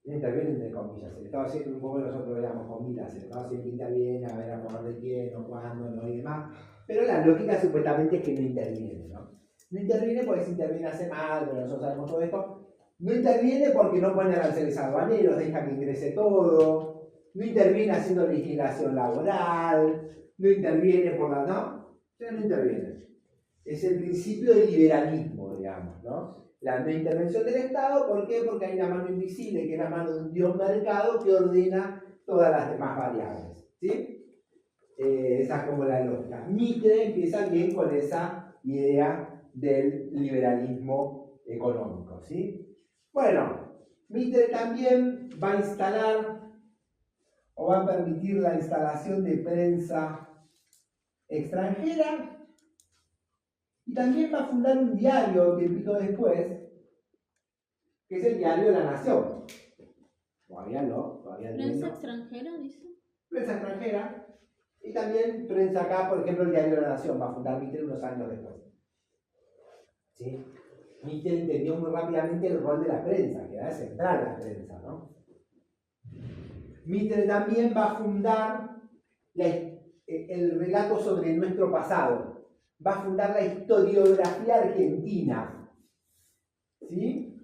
No interviene entre comillas. El Estado siempre, un poco nosotros veíamos comillas, el Estado siempre interviene, a ver a favor de quién, o cuándo, no y demás. Pero la lógica supuestamente es que no interviene, ¿no? No interviene porque si interviene hace mal, pero nosotros sabemos todo esto. No interviene porque no pone aranceles aduaneros, deja que ingrese todo. No interviene haciendo legislación laboral. No interviene por la... ¿no? O sea, no interviene. Es el principio del liberalismo, digamos, ¿no? La no intervención del Estado, ¿por qué? Porque hay una mano invisible, que es la mano de un Dios mercado, que ordena todas las demás variables, ¿sí? Esa es como la lógica. Mitre empieza bien con esa idea del liberalismo económico, ¿sí? Bueno, Mitre también va a instalar o va a permitir la instalación de prensa extranjera y también va a fundar un diario tiempito después, que es el diario La Nación. Todavía no. ¿Prensa extranjera, dice? Prensa extranjera. Y también prensa acá, por ejemplo, el diario La Nación va a fundar Mitre unos años después. ¿Sí? Mitre entendió muy rápidamente el rol de la prensa, que era central la prensa, ¿no? Mitre también va a fundar el relato sobre nuestro pasado. Va a fundar la historiografía argentina. ¿Sí?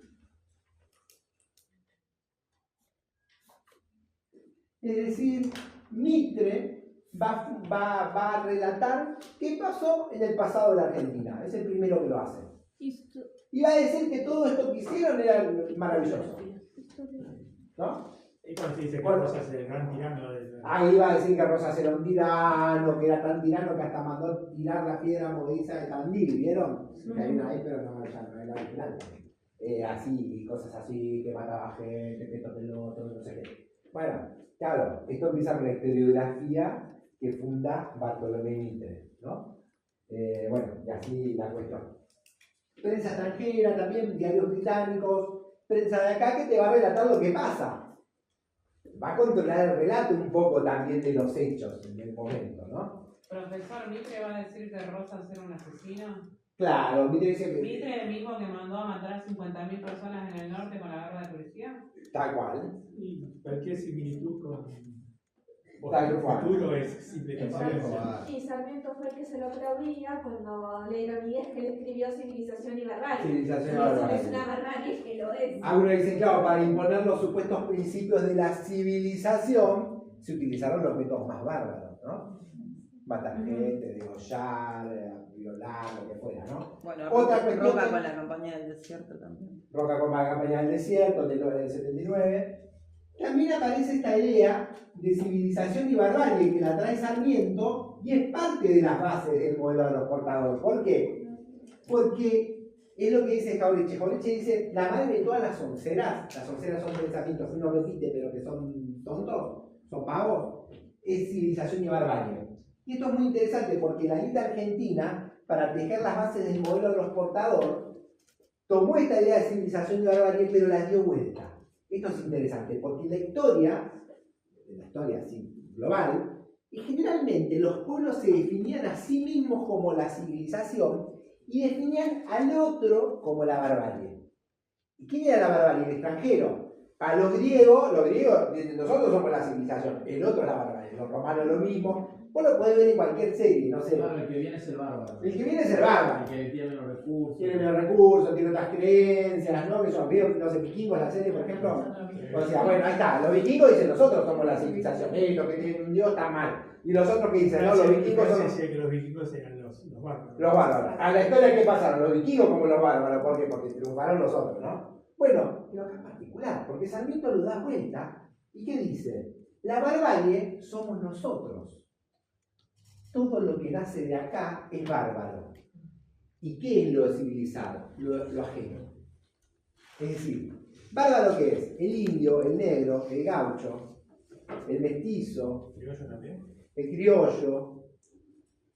Es decir, Mitre va a relatar qué pasó en el pasado de la Argentina. Es el primero que lo hace. Y va a decir que todo esto que hicieron era maravilloso. ¿No? Y cuando se dice que Rosas es el gran tirano Ahí va a decir que Rosas era un tirano, que era tan tirano que hasta mandó tirar la piedra movediza de Tandil, ¿vieron? Que hay una ahí, pero no, ya no era original. Así, cosas así, que mataba gente, que todo el otro, no sé qué. Bueno, claro, esto empieza con la historiografía que funda Bartolomé Mitre, ¿no? Bueno, y así la cuestión. Prensa extranjera también, diarios británicos, prensa de acá que te va a relatar lo que pasa. Va a controlar el relato un poco también de los hechos en el momento, ¿no? Profesor, ¿Mitre va a decir que Rosas era un asesino? Claro, Mitre dice que... ¿Mitre el mismo que mandó a matar a 50.000 personas en el norte con la guerra de policía? Tal cual. Y cualquier similitud con Tal el cual. futuro es simple coincidencia. Y Sarmiento fue el que se lo aplaudía cuando le ironía que le escribió Civilización y Barbarie. Civilización y Eso Barbarie. es una barbarie que lo es. Algunos dicen, claro, para imponer los supuestos principios de la civilización se utilizaron los métodos más bárbaros, ¿no? Matar gente, degollar, violar, lo que fuera, ¿no? Bueno, Otra cuestión Roca que- con la campaña del desierto también. Roca con la campaña del desierto del 79. También aparece esta idea de civilización y barbarie que la trae Sarmiento y es parte de las bases del modelo de los portadores. ¿Por qué? Porque es lo que dice Jauretche. Jauretche dice, la madre de todas las onceras son pensamientos que uno repite pero que son tontos, son pavos, es civilización y barbarie. Y esto es muy interesante porque la élite argentina, para tejer las bases del modelo de los portadores, tomó esta idea de civilización y barbarie pero la dio vuelta. Esto es interesante porque la historia así global, y generalmente los pueblos se definían a sí mismos como la civilización y definían al otro como la barbarie. ¿Y quién era la barbarie? El extranjero. Para los griegos, nosotros somos la civilización, el otro es la barbarie, los romanos lo mismo. Vos lo podés ver en cualquier serie, no sé. Claro, el que viene es el bárbaro. El que viene es el bárbaro. El que tiene menos recursos. Tiene menos recursos, tiene otras creencias, ¿no? Que son, no sé, vikingos, la serie, por ejemplo. O sea, bueno, ahí está. Los vikingos dicen, nosotros somos la civilización. Los que tienen un dios está mal. Y los otros que dicen, no, los vikingos son... decía que los vikingos eran los bárbaros. Los bárbaros. A la historia, ¿qué pasaron? Los vikingos como los bárbaros. ¿Por qué? Porque triunfaron los otros, ¿no? Bueno, pero acá en particular, porque Sarmiento lo da vuelta. ¿Y qué dice? La barbarie somos nosotros. Todo lo que nace de acá es bárbaro. ¿Y qué es lo civilizado? Lo ajeno. Es decir, ¿bárbaro qué es? El indio, el negro, el gaucho, el mestizo, ¿Criollo también? el criollo,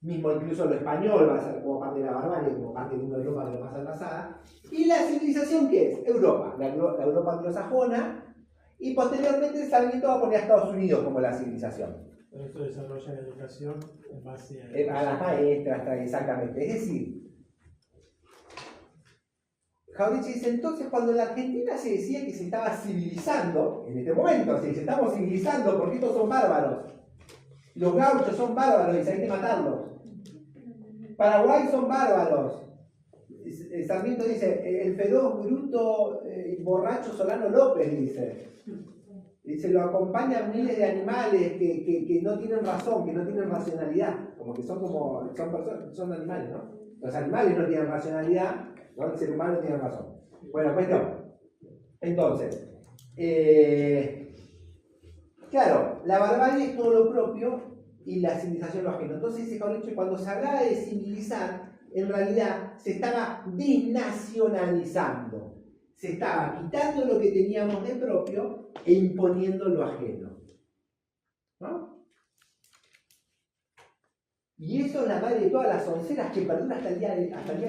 mismo incluso lo español va a ser como parte de la barbarie, como parte de una Europa que lo más atrasada. ¿Y la civilización qué es? Europa, la Europa anglosajona, y posteriormente Sarmiento va a poner a Estados Unidos como la civilización. Pero esto desarrolla la educación en base A las maestras, exactamente. Es decir, Jauretche dice, entonces cuando en la Argentina se decía que se estaba civilizando, en este momento se estamos civilizando porque estos son bárbaros, los gauchos son bárbaros y hay que matarlos, Paraguay son bárbaros, Sarmiento dice, el feroz, bruto, borracho Solano López, dice, lo acompañan miles de animales que no tienen razón, que no tienen racionalidad, como que son personas, son animales, ¿no? Los animales no tienen racionalidad, ¿no? El ser humano tiene razón. Bueno, cuestión. Entonces, claro, la barbarie es todo lo propio y la civilización lo ajeno. Entonces dice Jauretche, cuando se hablaba de civilizar, en realidad se estaba desnacionalizando. Se estaba quitando lo que teníamos de propio e imponiendo lo ajeno. ¿No? Y eso es la madre de todas las onceras que perdura hasta el día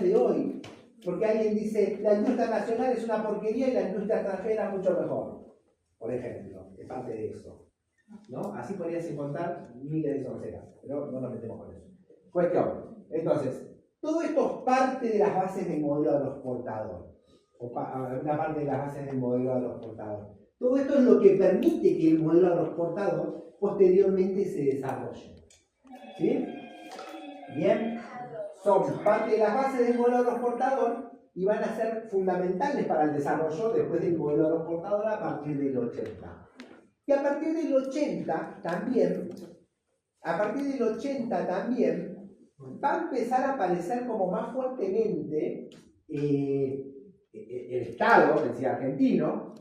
de hoy. Porque alguien dice, la industria nacional es una porquería y la industria extranjera mucho mejor. Por ejemplo, es parte de eso. ¿No? Así podrías encontrar miles de onceras, pero no nos metemos con eso. Cuestión. Entonces, todo esto es parte de las bases del modelo agroexportador. O una parte de las bases del modelo agroexportador. Todo esto es lo que permite que el modelo agroexportador posteriormente se desarrolle. ¿Sí? Bien, son parte de las bases del modelo agroexportador y van a ser fundamentales para el desarrollo después del modelo agroexportador a partir del 80. Y a partir del 80 también, va a empezar a aparecer como más fuertemente el Estado, es decir, argentino.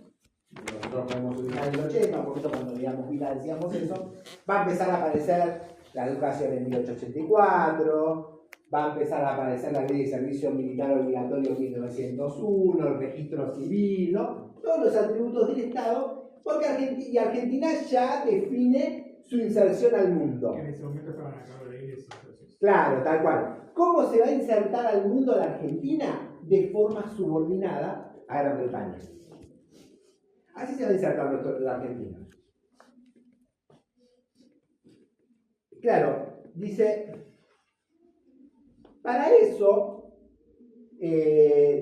Nosotros podemos ubicar el 80, por eso cuando veíamos Vila decíamos eso. Va a empezar a aparecer la educación en 1884, va a empezar a aparecer la ley de servicio militar obligatorio en 1901, el registro civil, ¿no? Todos los atributos del Estado, porque Argentina ya define su inserción al mundo. Que en ese momento estaban a cargo de la iglesia. Entonces. Claro, tal cual. ¿Cómo se va a insertar al mundo la Argentina? De forma subordinada a Gran Bretaña. Así se va a insertar la Argentina. Claro, dice, para eso,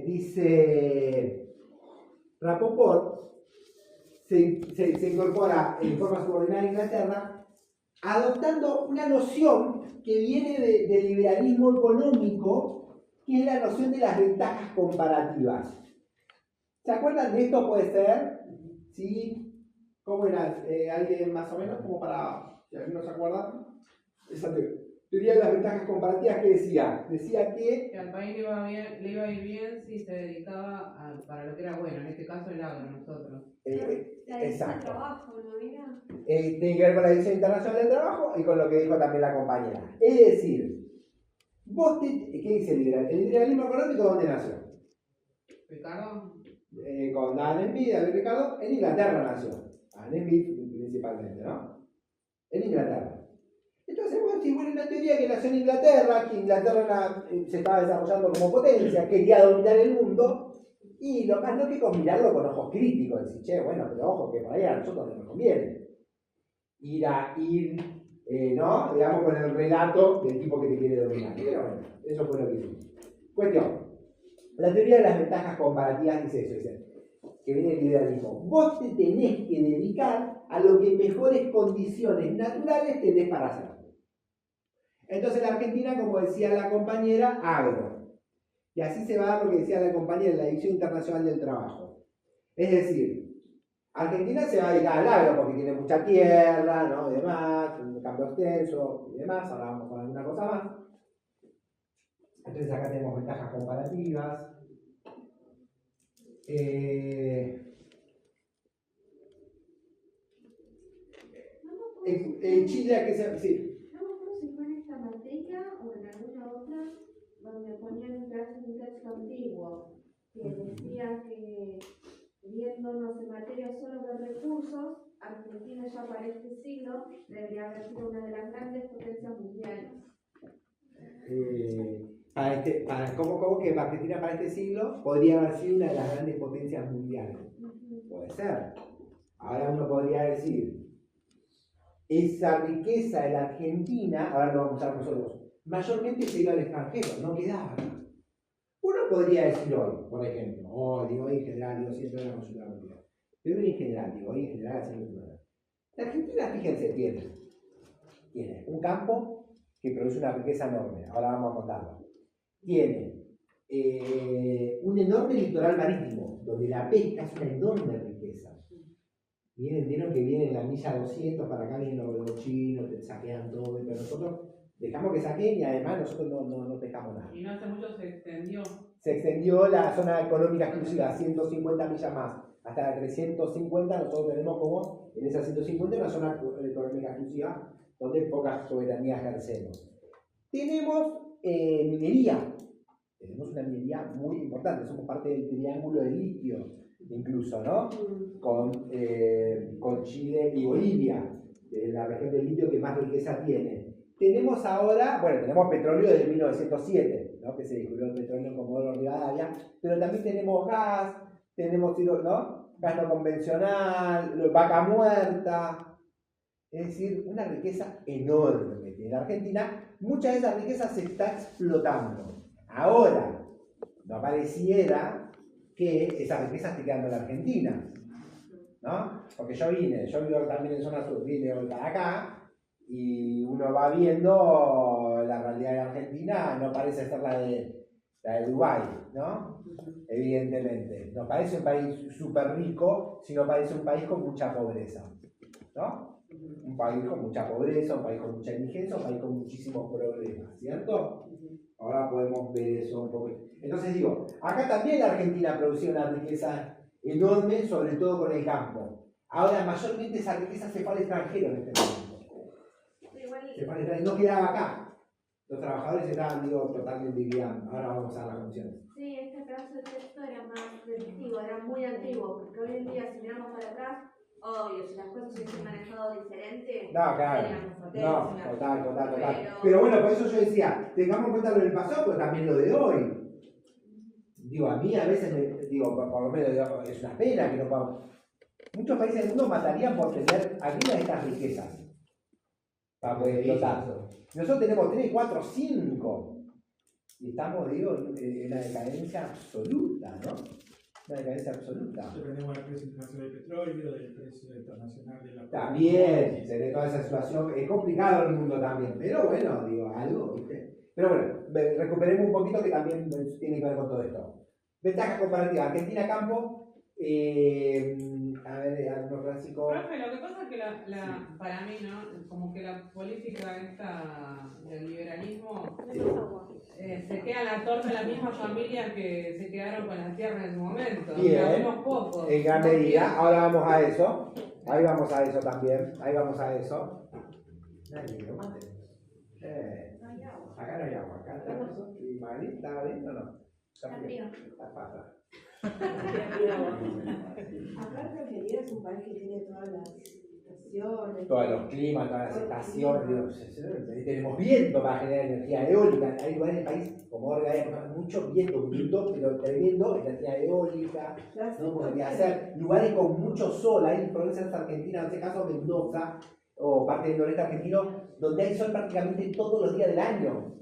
dice Rapoport, se incorpora en forma subordinada a Inglaterra, adoptando una noción que viene del liberalismo económico, que es la noción de las ventajas comparativas. ¿Se acuerdan de esto? Puede ser, ¿sí? ¿Cómo era? ¿Alguien más o menos? Como para, si alguien no se acuerda, esa teoría de las ventajas comparativas, ¿qué decía? Decía que al país le iba a ir bien si se dedicaba para lo que era bueno, en este caso el agro, nosotros. La división de exacto. trabajo, ¿no era? Tiene que ver con la División Internacional del Trabajo y con lo que dijo también la compañera. Es decir, ¿qué dice el liberalismo? ¿El liberalismo económico dónde nació? Ricardo. Con Adam Smith, David Ricardo, en Inglaterra nació. Adam Smith principalmente, ¿no? En Inglaterra. Entonces, bueno, una teoría que nació en Inglaterra, que Inglaterra se estaba desarrollando como potencia, quería dominar el mundo, y lo más lógico es mirarlo con ojos críticos, decir, che, bueno, pero ojo, que por ahí a nosotros no nos conviene ¿no? Digamos, con el relato del tipo que te quiere dominar. Pero bueno, eso fue lo que hicimos. Cuestión. La teoría de las ventajas comparativas dice eso, dice que viene el liberalismo. Vos te tenés que dedicar a lo que mejores condiciones naturales tenés para hacer. Entonces la Argentina, como decía la compañera, agro. Y así se va a dar lo que decía la compañera en la División Internacional del Trabajo. Es decir, Argentina se va a dedicar al agro porque tiene mucha tierra, ¿no? Y demás, un cambio extenso y demás. Ahora vamos con alguna cosa más. Entonces acá tenemos ventajas comparativas. Chile, ¿a qué se...? Sí. No me acuerdo si fue en esta materia o en alguna otra donde ponían un texto antiguo que decía que viéndonos en materia solo de recursos, Argentina ya para este siglo debería haber sido una de las grandes potencias mundiales. ¿Cómo que Argentina para este siglo podría haber sido una de las grandes potencias mundiales? Puede ser. Ahora uno podría decir, esa riqueza de la Argentina, ahora lo vamos a usar nosotros, mayormente se iba al extranjero, no quedaba acá. Uno podría decir hoy, por ejemplo, hoy en general, digo siempre la consulta mundial, pero hoy en general, la Argentina, fíjense, tiene un campo que produce una riqueza enorme, ahora vamos a contarlo. Tiene un enorme litoral marítimo, donde la pesca es una enorme riqueza. Vieron que vienen la milla 200, para acá vienen los chinos, te saquean todo, pero nosotros dejamos que saquen y además nosotros no pescamos nada. Y no hace mucho se extendió. Se extendió la zona económica exclusiva, 150 millas más, hasta la 350. Nosotros tenemos como en esa 150 una zona económica exclusiva donde pocas soberanías ejercemos. Tenemos minería. Tenemos una minería muy importante, somos parte del triángulo de litio, incluso, ¿no? Con Chile y Bolivia, la región del litio que más riqueza tiene. Tenemos ahora, tenemos petróleo desde 1907, ¿no? Que se descubrió el petróleo en Comodoro Rivadavia, pero también tenemos gas, tenemos, ¿no? Gas no convencional, vaca muerta, es decir, una riqueza enorme que tiene la Argentina. Mucha de esa riqueza se está explotando. Ahora, no pareciera que esa riqueza esté quedando en la Argentina, ¿no? Porque yo vivo también en zona sur, vine hoy para acá y uno va viendo la realidad de Argentina, no parece ser la de Dubái, ¿no? Evidentemente, no parece un país súper rico, sino parece un país con mucha pobreza, ¿no? Un país con mucha pobreza, un país con mucha indigencia, un país con muchísimos problemas, ¿cierto? Ahora podemos ver eso un poco. Entonces digo, acá también la Argentina producía una riqueza enorme, sobre todo con el campo. Ahora mayormente esa riqueza se fue al extranjero en este momento. Se fue al extranjero, no quedaba acá. Los trabajadores estaban, totalmente guiando. Ahora vamos a las funciones. Sí, este pedazo de texto era más predictivo, era muy antiguo, porque hoy en día si miramos para atrás, obvio, si las cosas se hubiesen manejado diferente, no, claro. No, total. Pero bueno, por eso yo decía, tengamos en cuenta lo del pasado, pero también lo de hoy. Digo, a mí a veces por lo menos es una pena que no podamos. Muchos países del mundo matarían por tener alguna de estas riquezas para poder explotar. Nosotros tenemos 3, 4, 5 y estamos, en una decadencia absoluta, ¿no? Una decadencia absoluta. Dependemos del precio internacional del petróleo, del precio internacional de la... También, de toda esa situación, es complicado el mundo también, pero bueno, algo, ¿viste? Pero bueno, recuperemos un poquito que también tiene que ver con todo esto. Ventajas comparativas, Argentina campo, a ver, algunos clásicos. Profe, lo que pasa es que para mí, ¿no? Como que la política esta del liberalismo se queda la torta de la misma familia que se quedaron con las tierras en su momento. Bien, unos pocos. En gran medida, ahora vamos a eso. Ahí vamos a eso también. Acá no hay agua, acá está eso. ¿Y Magalí está bien o no? Está frío. Está pata. Acá Argentina es un país que tiene todas las estaciones. Todos los climas, todas las estaciones. Tenemos viento para generar energía eólica. Hay lugares del país, como ahora hay mucho viento, pero tremendo, energía eólica. No podría hacer lugares con mucho sol. Hay provincias argentinas, en este caso Mendoza, o parte del noreste argentino, donde hay sol prácticamente todos los días del año,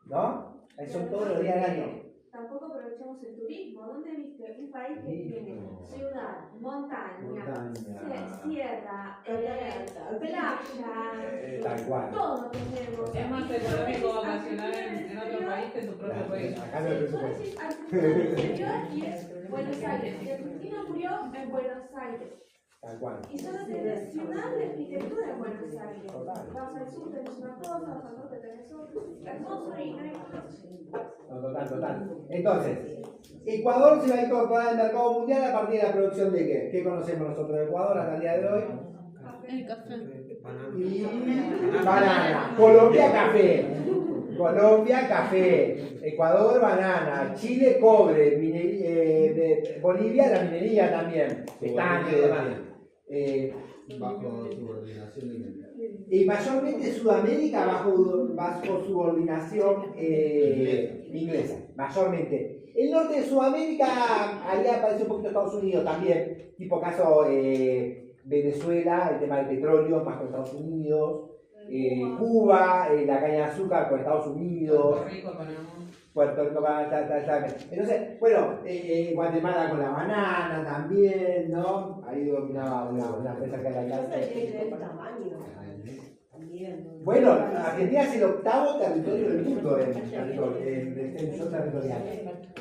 ¿no? Son todos los días del año. Tampoco aprovechamos el turismo. ¿Dónde viste un país que tiene ciudad, montaña, sierra, playa, Tal cual. todo tenemos? Es más económico vacacionar en otro país que en tu propio país. Acá no hay presupuesto. Y es Buenos Aires. Y Argentina murió en Buenos Aires. Tal cual. Y solo tenés ciudad de arquitectura en Buenos Aires. Vas al sur tenés una cosa, vas al norte tenés otra. Hermoso y no hay más. No, total. Entonces, Ecuador se va a incorporar al mercado mundial a partir de la producción de ¿qué? ¿Qué conocemos nosotros de Ecuador hasta el día de hoy? El café. Y banana. Colombia, café. Colombia, café. Ecuador, banana. Chile, cobre. Bolivia, la minería también. Estanque y demás. Bajo subordinación inglesa. Y mayormente Sudamérica bajo subordinación inglesa, mayormente. El norte de Sudamérica, ahí aparece un poquito Estados Unidos también, tipo caso Venezuela, el tema del petróleo más con Estados Unidos, Cuba, la caña de azúcar con Estados Unidos. Puerto Rico, Panamá. Entonces, bueno, Guatemala con la banana también, ¿no? Ahí dominaba una empresa que era Bueno, Argentina es el octavo territorio del mundo en extensión territorial,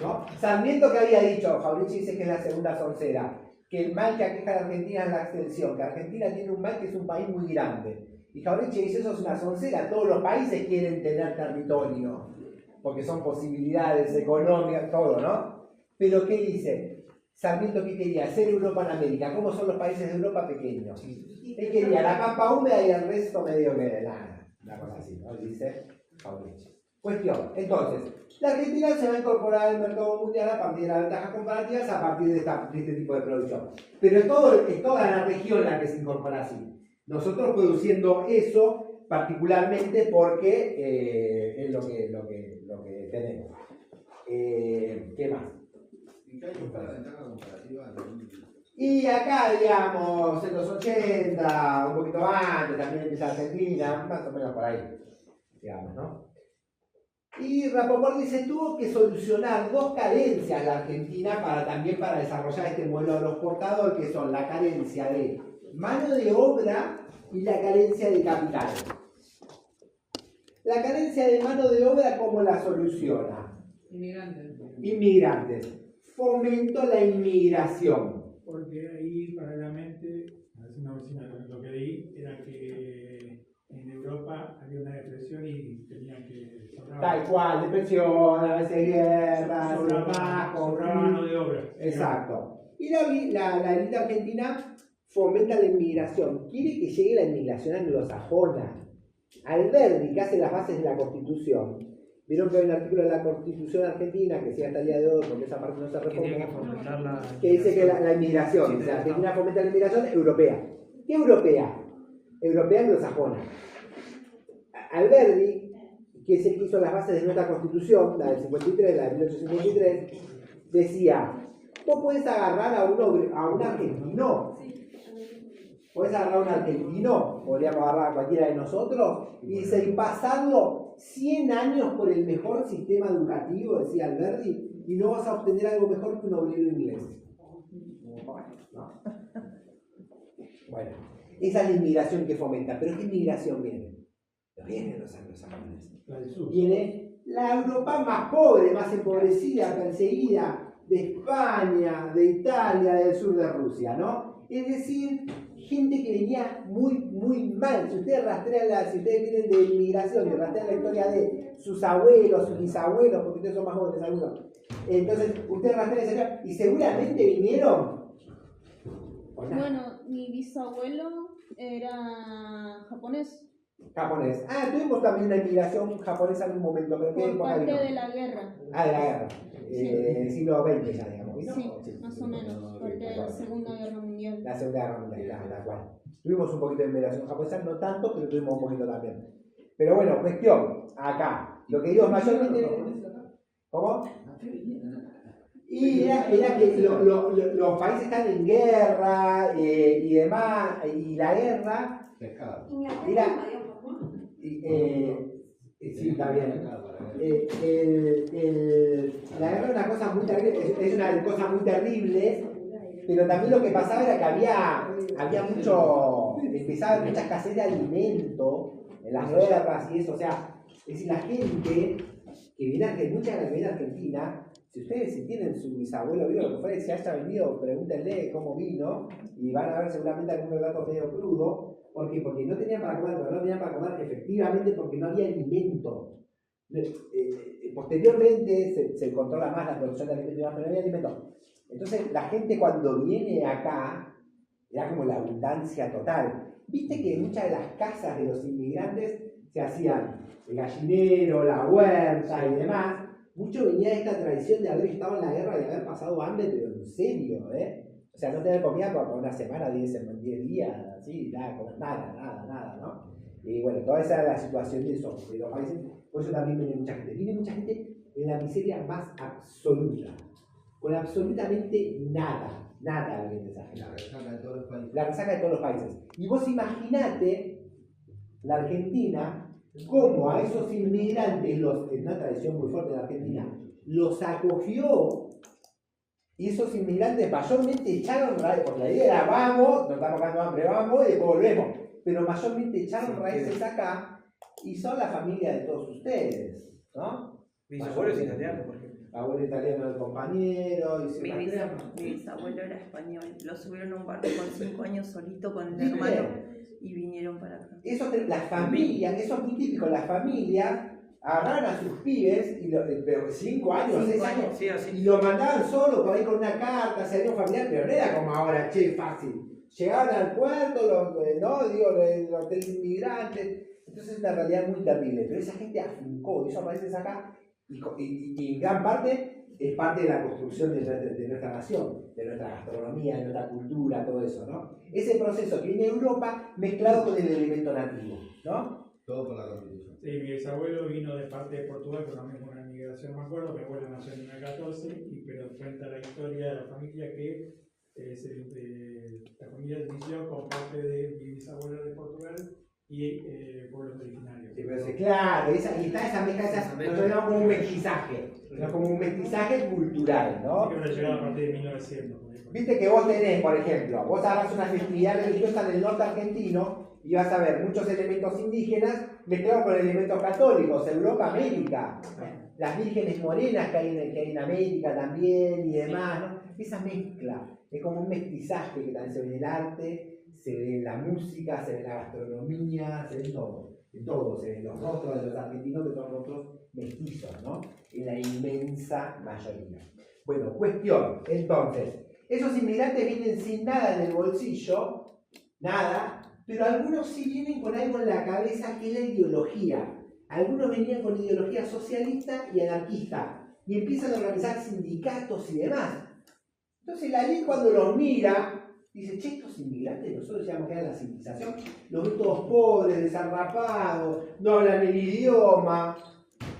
¿no? Sarmiento, que había dicho, Fabrici dice que es la segunda soncera, que el mal que aqueja a la Argentina es la extensión, que Argentina tiene un mal que es un país muy grande. Y Fabrici dice, eso es una soncera, todos los países quieren tener territorio, porque son posibilidades económicas, todo, ¿no? Pero ¿qué dice? Sarmiento, ¿qué quería? Hacer Europa en América. ¿Cómo son los países de Europa pequeños? Él quería la pampa húmeda y el resto medio que nada. Una cosa así, ¿no? Dice Fabrici. Cuestión. Entonces, la Argentina se va a incorporar al mercado mundial a partir de las ventajas comparativas, a partir de este tipo de producción. Pero es toda la región la que se incorpora así. Nosotros produciendo eso, particularmente porque es lo que tenemos. ¿Qué más? ¿Y qué hay que buscar la ventaja comparativa? Y acá, digamos, en los 80, un poquito antes, también empieza Argentina, más o menos por ahí, digamos, ¿no? Y Rapoport dice, tuvo que solucionar dos carencias la Argentina también para desarrollar este modelo agroexportador, que son la carencia de mano de obra y la carencia de capital. La carencia de mano de obra, ¿cómo la soluciona? Inmigrantes. Fomento la inmigración. Porque ahí, paralelamente, lo que leí era que en Europa había una depresión y tenían que... Tal cual, depresión, a veces guerra, sobraba mano de obra. Exacto. Y la élite argentina fomenta la inmigración. Quiere que llegue la inmigración anglosajona. Alberdi, que hace las bases de la Constitución. Vieron que hay un artículo de la Constitución argentina que sigue hasta el día de hoy, porque esa parte no se reforma, que dice que la inmigración, o sea, Argentina fomenta la inmigración europea. ¿Qué europea? Europea anglosajona. Alberdi, que es el que hizo las bases de nuestra Constitución, la del 53, la de 1853, decía, vos podés agarrar a un argentino, podés agarrar a un argentino, podríamos agarrar a cualquiera de nosotros, y pasarlo 100 años por el mejor sistema educativo, decía Alberdi, y no vas a obtener algo mejor que un obrero inglés. No. Bueno, esa es la inmigración que fomenta. ¿Pero qué inmigración viene? No vienen los anglosajones. Viene la Europa más pobre, más empobrecida, perseguida, de España, de Italia, del sur de Rusia, ¿no? Es decir, gente que venía muy mal. Si ustedes rastrean si ustedes vienen de inmigración, que rastrean la historia de sus abuelos, sus bisabuelos, porque ustedes son más jóvenes algunos. Entonces, ustedes rastrean esa historia y seguramente vinieron. Bueno, mi bisabuelo era japonés. Japonés. Ah, tuvimos también una inmigración japonesa en un momento, pero por parte de la guerra. Ah, de la guerra. Siglo XX ya, digamos. ¿no? Sí, más o menos, parte de la Segunda Guerra Mundial. La Segunda Guerra Mundial, la cual. Tuvimos un poquito de inmigración japonesa, no tanto, pero tuvimos un poquito también. Pero bueno, cuestión, acá. Lo que digo es mayormente... ¿Cómo? Y era que los países están en guerra y demás, y la guerra... Era, sí, está bien. la guerra es una cosa muy terrible, es una cosa muy terrible, pero también lo que pasaba era que había empezaba a haber mucha escasez de alimento en las guerras y eso, o sea, es decir, la gente que viene, mucha de la que viene a Argentina, si tienen su bisabuelo vivo, lo que fuera, si haya venido, pregúntenle cómo vino, y van a ver seguramente algunos datos medio crudos. ¿Por qué? Porque no tenían para comer, pero no tenían para comer efectivamente porque no había alimento. Posteriormente se controla más la producción de alimentos, pero no había alimento. Entonces la gente cuando viene acá, era como la abundancia total. Viste que muchas de las casas de los inmigrantes se hacían el gallinero, la huerta y demás. Mucho venía de esta tradición de haber estado en la guerra, de haber pasado hambre, pero en serio, O sea, no tener comida por una semana, 10 días, así, nada, ¿no? Y bueno, toda esa era la situación de los países. Por eso también viene mucha gente. Viene mucha gente en la miseria más absoluta, con absolutamente nada la gente esa gente. La resaca de todos los países. La resaca de todos los países. Y vos imaginate la Argentina, cómo a esos inmigrantes, en una tradición muy fuerte de la Argentina, los acogió. Y esos inmigrantes mayormente echaron raíces, porque la idea era vamos, nos estamos buscando hambre, vamos y después volvemos. Pero mayormente echaron raíces acá y son la familia de todos ustedes, ¿no? Mis abuelos italianos, por ejemplo. Abuelo italiano del compañero. Mi bisabuelo era español. Lo subieron a un barco con 5 años solito con el hermano y vinieron para acá. Las familias, eso es muy típico, las familias agarraron a sus pibes, pero 5 años, 6 años, sí, así. y lo mandaban solo por ahí con una carta, se haría un familiar, pero no era como ahora, fácil. Llegaban al puerto, el hotel inmigrantes, entonces es una realidad muy terrible, pero esa gente afincó esos países acá, y en gran parte es parte de la construcción de nuestra nación, de nuestra gastronomía, de nuestra cultura, todo eso, ¿no? Ese proceso que viene de Europa mezclado con el elemento nativo, ¿no? Todo por la Constitución. Sí, mi bisabuelo vino de parte de Portugal, pero también con una migración, no me acuerdo. Mi abuelo nació en 1914, pero cuenta la historia de la familia que la familia se inició con parte de mi bisabuelo de Portugal y pueblos originarios. Sí, pero claro, y está esa mezcla, lo llamamos como un mestizaje, como un mestizaje cultural, ¿no? Sí, que habrá llegado a partir de 1900. Viste que vos tenés, por ejemplo, vos agarrás una festividad religiosa en el norte argentino y vas a ver muchos elementos indígenas mezclados con elementos católicos, Europa, América, las vírgenes morenas que hay en América también y demás, ¿no? Esa mezcla, es como un mestizaje que también se ve en el arte, se ve en la música, se ve en la gastronomía, se ve en todo, se ve en los rostros de los argentinos, que son rostros mestizos, ¿no? En la inmensa mayoría. Bueno, cuestión, entonces, esos inmigrantes vienen sin nada en el bolsillo, nada, pero algunos sí vienen con algo en la cabeza que es la ideología. Algunos venían con ideología socialista y anarquista y empiezan a organizar sindicatos y demás. Entonces la ley cuando los mira, dice, che, estos inmigrantes, nosotros decíamos que era la civilización, los ven todos pobres, desarrapados, no hablan el idioma,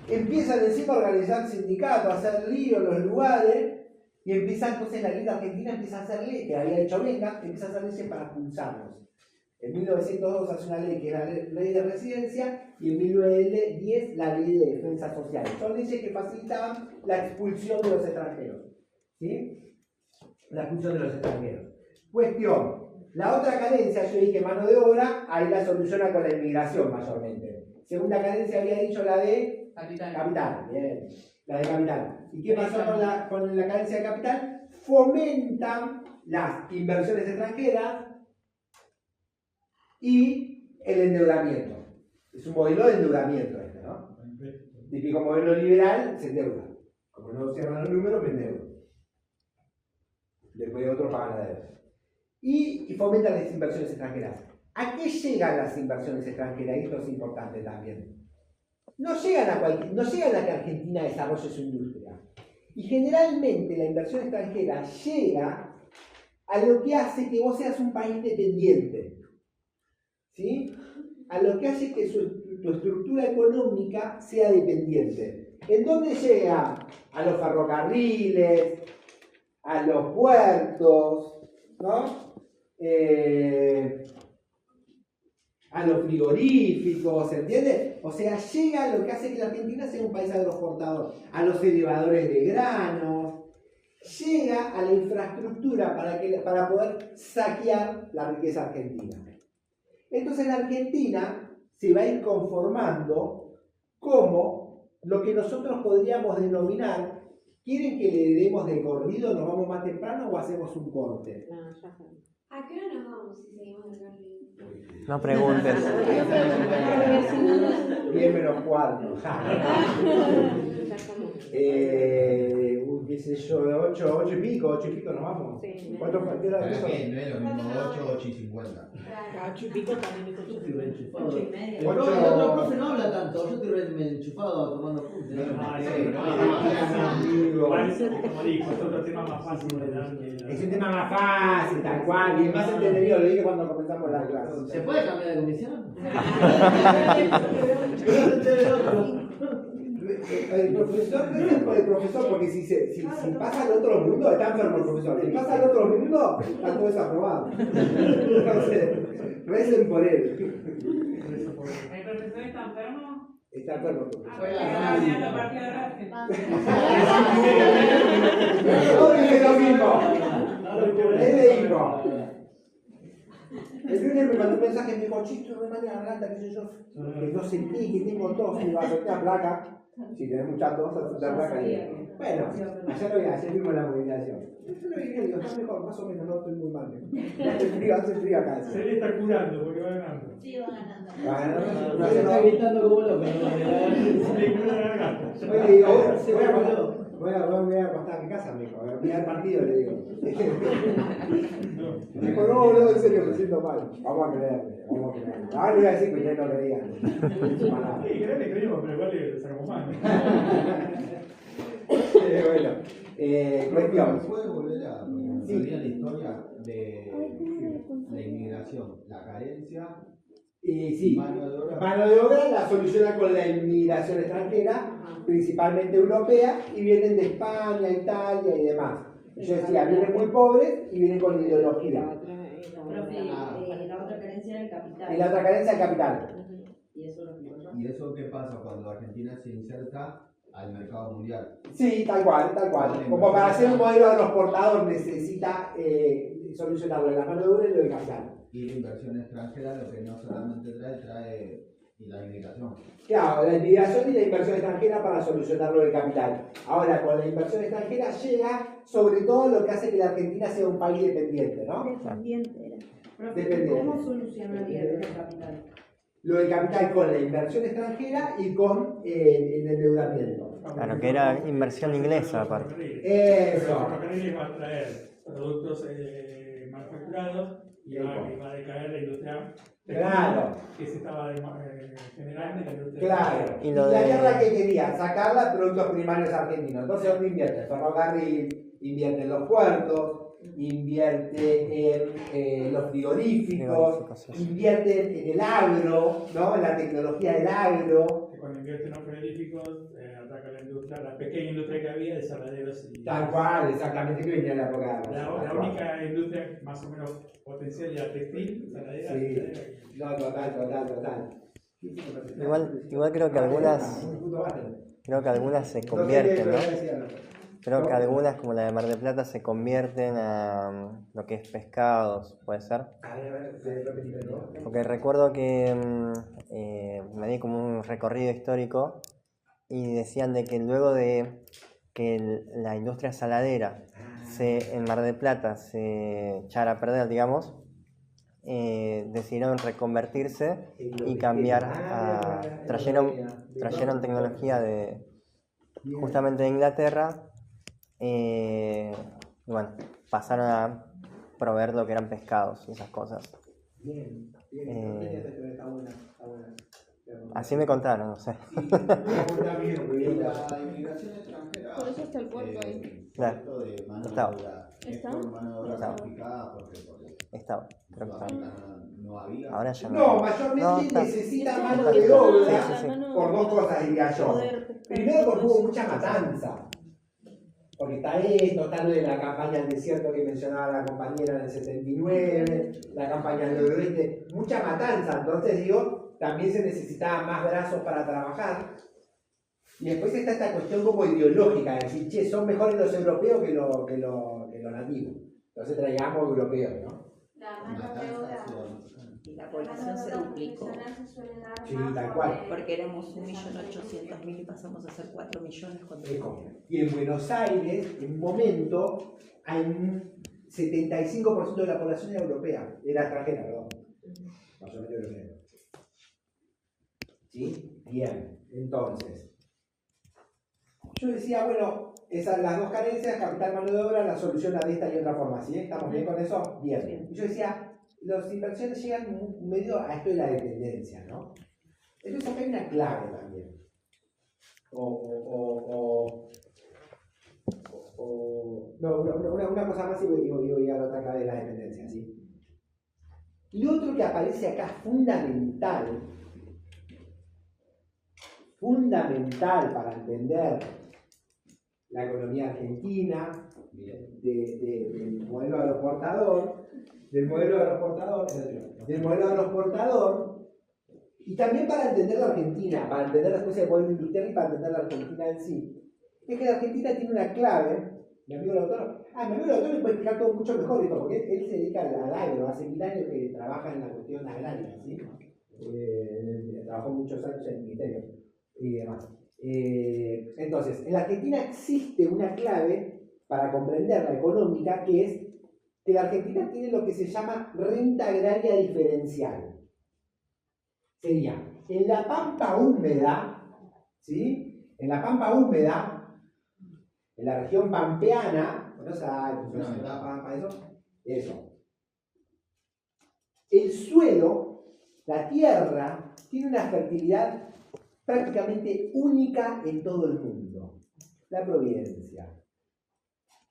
empiezan encima a organizar sindicatos, a hacer lío en los lugares. Y empieza entonces la ley de Argentina empieza a hacer ley, que había hecho Venga, empieza a hacer leyes para expulsarlos. En 1902 hace una ley que es la ley de residencia y en 1910 la ley de defensa social. Son leyes que facilitaban la expulsión de los extranjeros. ¿Sí? La expulsión de los extranjeros. Cuestión. La otra carencia, yo dije mano de obra, ahí la soluciona con la inmigración mayormente. Segunda carencia había dicho la de capital. Bien. La de capital. ¿Y qué pasó con la carencia de capital? Fomentan las inversiones extranjeras y el endeudamiento. Es un modelo de endeudamiento este, ¿no? Típico modelo liberal, se endeuda. Como no cierran los números, me endeudo. Después de otro pagan la deuda. Y fomentan las inversiones extranjeras. ¿A qué llegan las inversiones extranjeras? Y esto es importante también. No llegan a que Argentina desarrolle su industria. Y generalmente la inversión extranjera llega a lo que hace que vos seas un país dependiente. ¿Sí? A lo que hace que tu estructura económica sea dependiente. ¿En dónde llega? A los ferrocarriles, a los puertos, ¿no? a los frigoríficos, ¿se entiende? O sea, llega a lo que hace que la Argentina sea un país agroexportador, a los elevadores de granos, llega a la infraestructura para poder saquear la riqueza argentina. Entonces la Argentina se va a ir conformando como lo que nosotros podríamos denominar, ¿quieren que le demos de corrido, nos vamos más temprano o hacemos un corte? ¿A qué hora nos vamos si seguimos el carril? No preguntes. 10 menos cuarto. Qué sé yo, 8 y pico nos vamos. Sí. ¿Cuánto falta? No es lo mismo 8 y 50. 8 y pico también Yo estoy re enchufado. 8 y media. El otro profe no habla tanto, yo estoy re enchufado tomando apuntes. Como dijo, es otro tema más fácil de dar. Es un tema más fácil, tal cual, y es más entendido, lo dije cuando comenzamos la clase. ¿Se puede cambiar de comisión? El profesor no es por el profesor, porque si pasa al otro mundo, está enfermo el profesor. Si pasa al otro mundo, está todo desaprobado. Entonces, recen por él. ¿El profesor está enfermo? Está enfermo el profesor. Está mirando partido de Racing. No dije lo mismo. Él le dijo. El lunes me mandó un mensaje y me dijo, chisto, me mandé la garganta, qué sé yo, que no sentí, que tengo tos, y me va a hacer una placa. Si tenés mucha tos, hacer una placa. Bueno, ayer lo vi, ayer vimos la movilización. Yo lo vi, digo, está mejor, más o menos, no estoy muy mal. Hace frío acá. Se le está curando porque va ganando. Sí, va ganando. No Se está gritando como loco. Se le cura la garganta. Oye, digo, voy a acostar a mi casa, me dijo, voy a mirar el partido, le digo. Me dijo, no, en serio, me siento mal. Vamos a creerle. Ahora le voy a decir que ustedes no creían. Sí, créeme, creímos, pero igual le sacamos mal. Bueno, cuestión. ¿Puede volver a la historia de la inmigración, la carencia? Sí, mano de obra. Mano de obra la soluciona con la inmigración extranjera, principalmente europea, y vienen de España, Italia y demás. Yo decía, vienen muy pobres y vienen con ideología. Profe, la otra carencia era el capital. Y la otra carencia es capital. Y eso lo explico yo. ¿Y eso qué pasa cuando Argentina se inserta al mercado mundial? Sí, tal cual. Como para ser un modelo agroexportador necesita solucionarlo en la mano de obra y lo de capital. Y la inversión extranjera lo que no solamente trae la inmigración. Claro, la inmigración y la inversión extranjera para solucionar lo del capital. Ahora, con la inversión extranjera llega sobre todo lo que hace que la Argentina sea un país dependiente, ¿no? Dependiente era. Dependiente. ¿Cómo solucionaría el capital? Lo del capital con la inversión extranjera y con el endeudamiento. Claro, que era inversión inglesa aparte. Eso. El ferrocarril va a traer productos manufacturados y va a decaer la industria. Claro. Que se estaba generando en la industria. Claro. Y Y lo la de- guerra que quería, sacarla productos primarios argentinos. Entonces, ¿dónde invierte? El ferrocarril, invierte en los puertos, invierte en los frigoríficos, invierte en el agro, ¿no? En la tecnología del agro. Que cuando invierte en los frigoríficos, ataca la industria, la pequeña industria que había de saladeros y. Tal cual, exactamente, que venía en la época de La única industria más o menos potencial era textil, saladera. Sí, no, total. Igual creo que algunas se convierten, ¿no? Creo que algunas, como la de Mar del Plata, se convierten a lo que es pescados, ¿puede ser? A ver, repetime, Porque recuerdo que me di como un recorrido histórico y decían de que luego de que la industria saladera en Mar del Plata se echara a perder, digamos, decidieron reconvertirse y cambiar trajeron tecnología justamente de Inglaterra. Y bueno, pasaron a proveer lo que eran pescados y esas cosas. Bien. Está buena. Así me contaron, no sé. La inmigración extranjera. Por eso está el puerto ahí. Claro. Esto de mano de Estaba. obra. Es ¿Está? por mano de obra Estaba. calificada porque Estaba, creo que estaba. no había. Ahora ya no. No, mayormente está. necesita Está. mano de obra Sí. por dos cosas, diría yo. Poder pescar. Primero porque hubo mucha matanza. Porque está esto, está lo de la campaña del desierto que mencionaba la compañera en el 79, la campaña del oeste, mucha matanza. Entonces digo, también se necesitaban más brazos para trabajar. Y después está esta cuestión como ideológica, de decir, che, son mejores los europeos que los nativos. Entonces traigamos europeos, ¿no? La mano de obra. Y la población se duplicó. Sí, tal cual. Porque éramos 1.800.000 y pasamos a ser 4 millones cuando Y en Buenos Aires, en un momento, hay un 75% de la población era europea, era extranjera, perdón. Mayormente europea. ¿Sí? Bien, entonces. Yo decía, bueno, esas las dos carencias, capital, mano de obra, la solución a de esta y otra forma. ¿Sí? ¿Estamos bien con eso? Bien. Y yo decía, las inversiones llegan medio a esto de la dependencia, ¿no? Entonces acá hay una clave también. Una cosa más y voy a la otra clave de la dependencia, ¿sí? Y otro que aparece acá fundamental para entender la economía argentina, del modelo agroexportador, y también para entender la Argentina, para entender después el modelo industrial y para entender la Argentina en sí, es que la Argentina tiene una clave. Mi amigo el autor le puede explicar todo mucho mejor esto, porque él se dedica al agro, hace 1000 años que trabaja en la cuestión agraria, ¿sí? Trabajó muchos años en el ministerio y demás. Entonces, en la Argentina existe una clave para comprender la económica, que es que la Argentina tiene lo que se llama renta agraria diferencial. Sería, en la pampa húmeda, ¿sí? En la pampa húmeda, en la región pampeana, ¿conoces la pampa, eso? El suelo, la tierra, tiene una fertilidad prácticamente única en todo el mundo. La Providencia.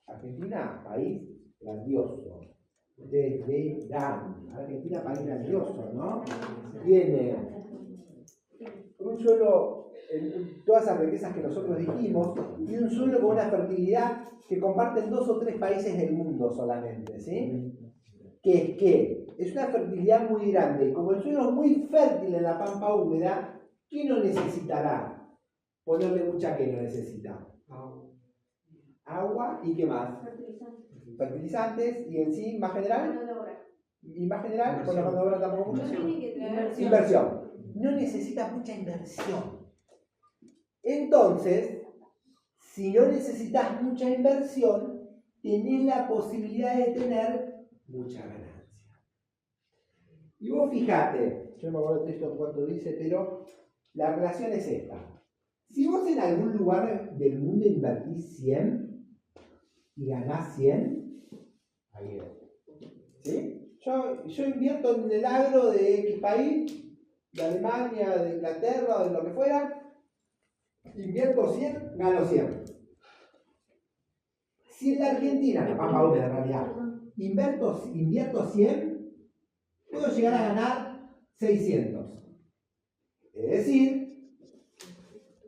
Argentina, país grandioso. Ustedes verán, Argentina, país grandioso, ¿no? Tiene un suelo, todas esas riquezas que nosotros dijimos, y un suelo con una fertilidad que comparten 2 o 3 países del mundo solamente, ¿sí? Que es una fertilidad muy grande. Como el suelo es muy fértil en la pampa húmeda, ¿qué no necesitará? Ponerle mucha que no necesita. Agua y ¿qué más? Fertilizantes y en sí, más general. Y más general, con la mano de obra tampoco mucho. Inversión. No necesita mucha inversión. Entonces, si no necesitas mucha inversión, tenés la posibilidad de tener mucha ganancia. Y vos fijate, yo no me acuerdo el texto cuánto dice, pero la relación es esta. Si vos en algún lugar del mundo invertís 100 y ganás 100, ahí es. ¿Sí? Yo invierto en el agro de X país, de Alemania, de Inglaterra, de lo que fuera, invierto 100, gano 100. Si en la Argentina, la pampa húmeda en realidad, invierto 100, puedo llegar a ganar 600. Es decir,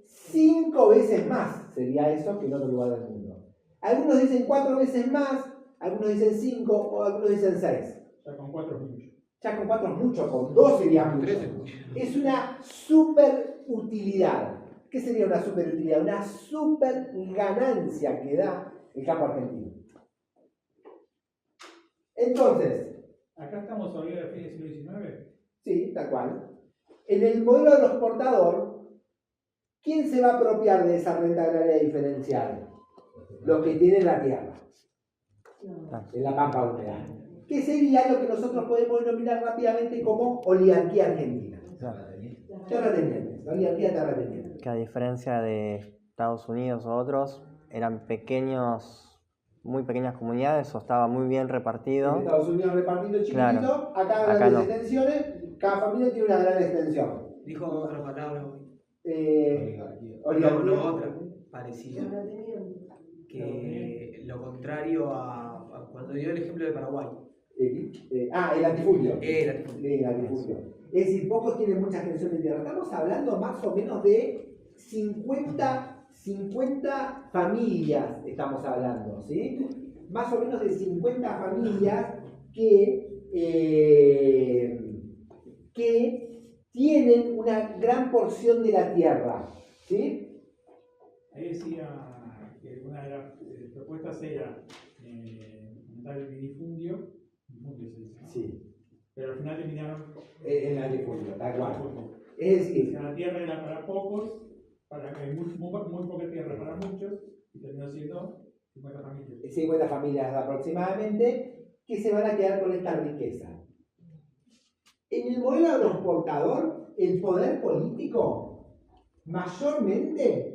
5 veces más sería eso que en otro lugar del mundo. Algunos dicen 4 veces más, algunos dicen 5 o algunos dicen 6. Ya con 4 es mucho. Ya con 4 es mucho, con 2 sería mucho. Es una super utilidad. ¿Qué sería una super utilidad? Una super ganancia que da el campo argentino. Entonces, acá estamos todavía a fines del siglo XIX. Sí, tal cual. En el modelo agroexportador, ¿quién se va a apropiar de esa renta agraria diferencial? Los que tienen la tierra, en la pampa húmeda. Que sería lo que nosotros podemos denominar rápidamente como oligarquía argentina. Terratenientes, la oligarquía terrateniente. Que a diferencia de Estados Unidos o otros, eran muy pequeñas comunidades o estaba muy bien repartido. En Estados Unidos repartido chiquitito, claro. Acá grandes extensiones, cada familia tiene una gran extensión. Dijo otra palabra hoy. Oligarquía. No, otra parecida. Que lo contrario a cuando dio el ejemplo de Paraguay. El latifundio. El latifundio. Es decir, pocos tienen mucha extensión de tierra. Estamos hablando más o menos de 50 50 familias estamos hablando, ¿sí? Más o menos de 50 familias que tienen una gran porción de la tierra, ¿sí? Ahí decía que una de las propuestas era montar el minifundio se dice, ¿no? Sí. Pero al final terminaron en el latifundio, tal cual. Es decir, la tierra era para pocos, muy poca tierra para muchos, y terminó siendo 50 familias. 50 familias aproximadamente que se van a quedar con esta riqueza. En el modelo agroexportador, el poder político, mayormente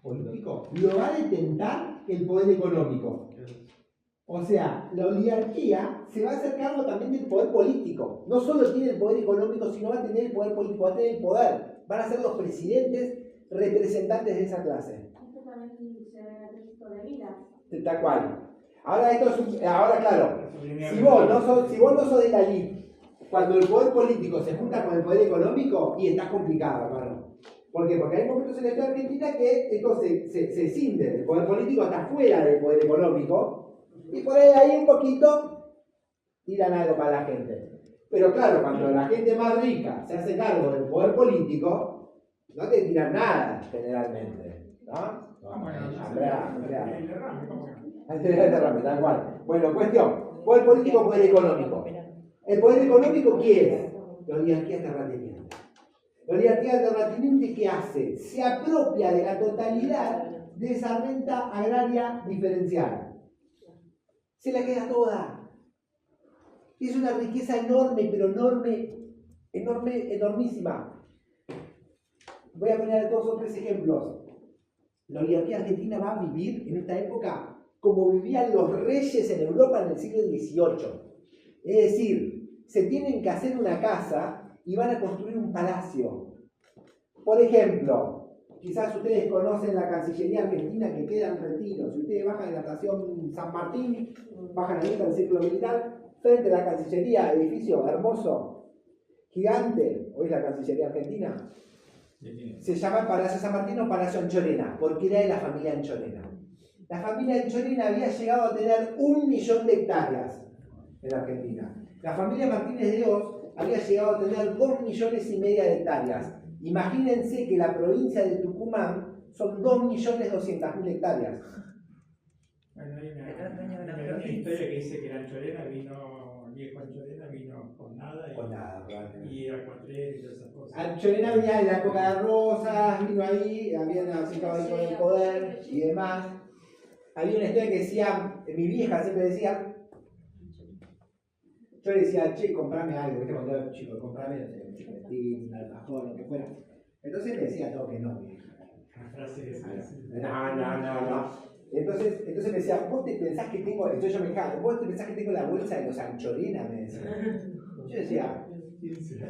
político, lo va a detentar el poder económico. O sea, la oligarquía se va a hacer cargo también del poder político. No solo tiene el poder económico, sino va a tener el poder político, va a tener el poder. Van a ser los presidentes representantes de esa clase. Esto también se ve en el registro de vida. Tal cual. Ahora claro, si vos no sos de la elite, cuando el poder político se junta con el poder económico, y estás complicado, hermano. ¿Por qué? Porque hay momentos en la historia argentina que esto se cinde. El poder político está fuera del poder económico, y por ahí un poquito tiran algo para la gente. Pero claro, cuando la gente más rica se hace cargo del poder político, no te tiran nada, generalmente. ¿No? Tal cual. Bueno, cuestión. Poder político, poder económico. ¿El poder económico qué es? La oligarquía terrateniente. La oligarquía terrateniente, ¿qué hace? Se apropia de la totalidad de esa renta agraria diferencial. Se la queda toda. Es una riqueza enorme, pero enormísima. Voy a poner 2 o 3 ejemplos. La oligarquía argentina va a vivir en esta época como vivían los reyes en Europa en el siglo XVIII. Es decir, se tienen que hacer una casa y van a construir un palacio. Por ejemplo, quizás ustedes conocen la Cancillería Argentina que queda en Retiro. Si ustedes bajan en la estación San Martín, bajan ahí para el Círculo Militar, frente a la Cancillería, edificio hermoso, gigante, hoy es la Cancillería Argentina, se llama el Palacio San Martín o Palacio Anchorena, porque era de la familia Anchorena. La familia Anchorena había llegado a tener 1 millón de hectáreas en Argentina. La familia Martínez de Oz había llegado a tener 2,5 millones de hectáreas. Imagínense que la provincia de Tucumán son 2.200.000 hectáreas. Bueno, hay una historia que dice que la Anchorena vino, el viejo Anchorena vino con nada y era cuatrero y todas esas cosas. Anchorena venía de la época de Rosas, vino ahí, habían acercado ahí con el poder y demás. Había una historia que decía, mi vieja siempre decía, yo le decía, che, comprame algo, ¿viste? Cuando era chico, comprame, no sé, un chicotín, un alfajor, lo que fuera. Entonces me decía todo que no, vieja. La frase es No. Entonces me decía, vos te pensás que tengo, entonces yo me dejaba, vos te pensás que tengo la bolsa de los Anchorena, me decía. Yo decía,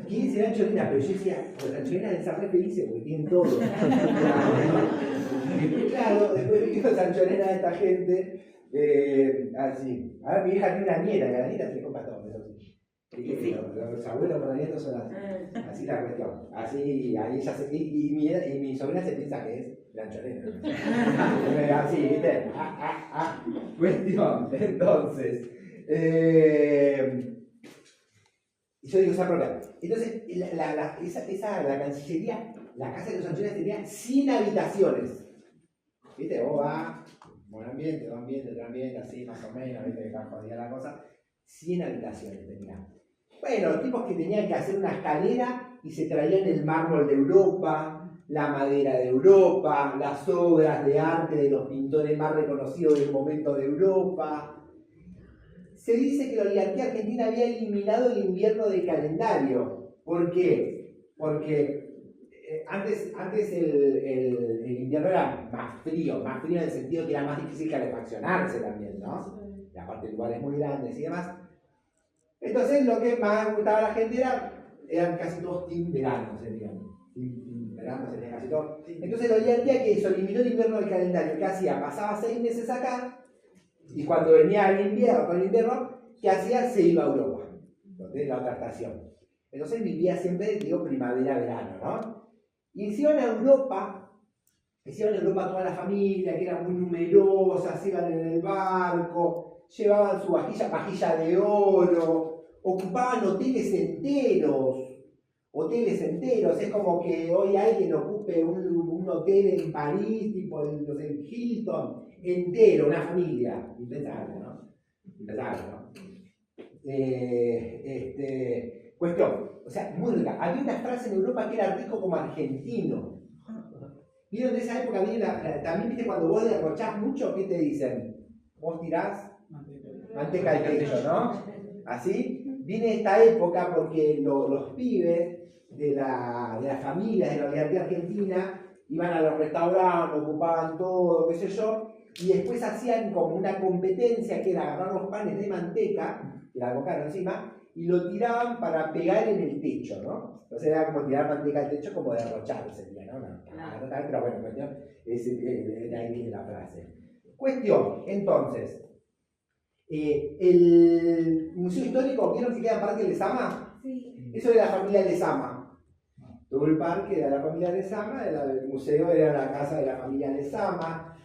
¿quién será Anchorena? Pero yo decía, los Anchorena deben ser re felices porque tienen todo. Claro, después vi los Anchorena de esta gente, así. Ahora mi hija tiene una nieta, que a la nieta se le compra todo, eso sí. Los abuelos con los nietos son así la cuestión. Así, ahí ella se, y mi sobrina se piensa que es la Anchorena. Así, ¿viste? Cuestión. Entonces, yo digo, esa propia. Entonces, la Cancillería, la casa de los Anchorena tenía 100 habitaciones. ¿Viste? Vos vas, buen ambiente, otro ambiente, así más o menos, ¿viste? Que jodida la cosa. 100 habitaciones tenía. Bueno, los tipos que tenían que hacer una escalera y se traían el mármol de Europa, la madera de Europa, las obras de arte de los pintores más reconocidos del momento de Europa. Se dice que la oligarquía argentina había eliminado el invierno del calendario. ¿Por qué? Porque antes el invierno era más frío en el sentido que era más difícil calefaccionarse también, ¿no? La parte de lugares muy grandes y demás. Entonces lo que más gustaba a la gente eran casi todos team verano, serían. Team verano serían casi todos. Entonces la oligarquía que hizo, eliminó el invierno del calendario. ¿Qué hacía? Pasaba 6 meses acá y cuando venía el invierno, ¿qué hacía? Se iba a Europa, donde es la otra estación. Entonces vivía siempre, digo, primavera-verano, ¿no? Y se iban a Europa que se iban a Europa toda la familia, que eran muy numerosas, iban en el barco, llevaban su pajilla de oro, ocupaban hoteles enteros. Es como que hoy alguien ocupe un hotel en París, tipo el Hilton, entero, una familia. Impensable, ¿no? Cuestión, o sea, muy rica. Había una frase en Europa que era rico como argentino. ¿Vieron de esa época? También, viste, cuando vos derrochás mucho, ¿qué te dicen? Vos tirás manteca al techo, ¿no? Así. Viene esta época porque los pibes de la familia de la oligarquía argentina iban a los restaurantes, ocupaban todo, qué sé yo, y después hacían como una competencia que era agarrar los panes de manteca, que la bocaron encima, y lo tiraban para pegar en el techo, ¿no? Entonces era como tirar manteca al techo, como derrochar, sería, ¿no? Pero bueno, cuestión, de ahí viene la frase. Cuestión, entonces, el Museo Histórico, ¿vieron que queda en Parque Lezama? Sí. Eso era la familia Lezama. Todo el parque era la familia Lezama, el museo era la casa de la familia Lezama.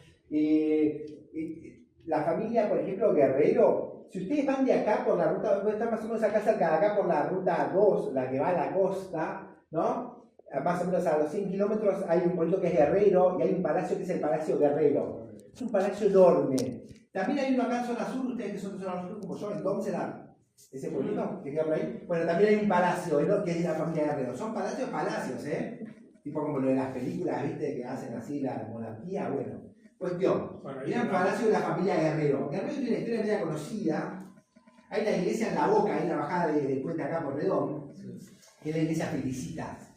La familia, por ejemplo, Guerrero, si ustedes van de acá por la ruta, está más o menos acá cerca de acá por la ruta 2, la que va a la costa, ¿no? Más o menos a los 100 kilómetros hay un pueblo que es Guerrero y hay un palacio que es el Palacio Guerrero. Es un palacio enorme. También hay uno acá en zona sur, ustedes que son de zona sur como yo, en Domcelar, ese pueblito que queda por ahí. Bueno, también hay un palacio, ¿no? Que es de la familia Guerrero. Son palacios, ¿eh? Tipo como lo de las películas, ¿viste? Que hacen así la monarquía, bueno. Cuestión, era un palacio de la familia Guerrero. Guerrero tiene una historia media conocida. Hay una iglesia en La Boca, ahí en la bajada del puente acá por Redón, que es la iglesia Felicitas.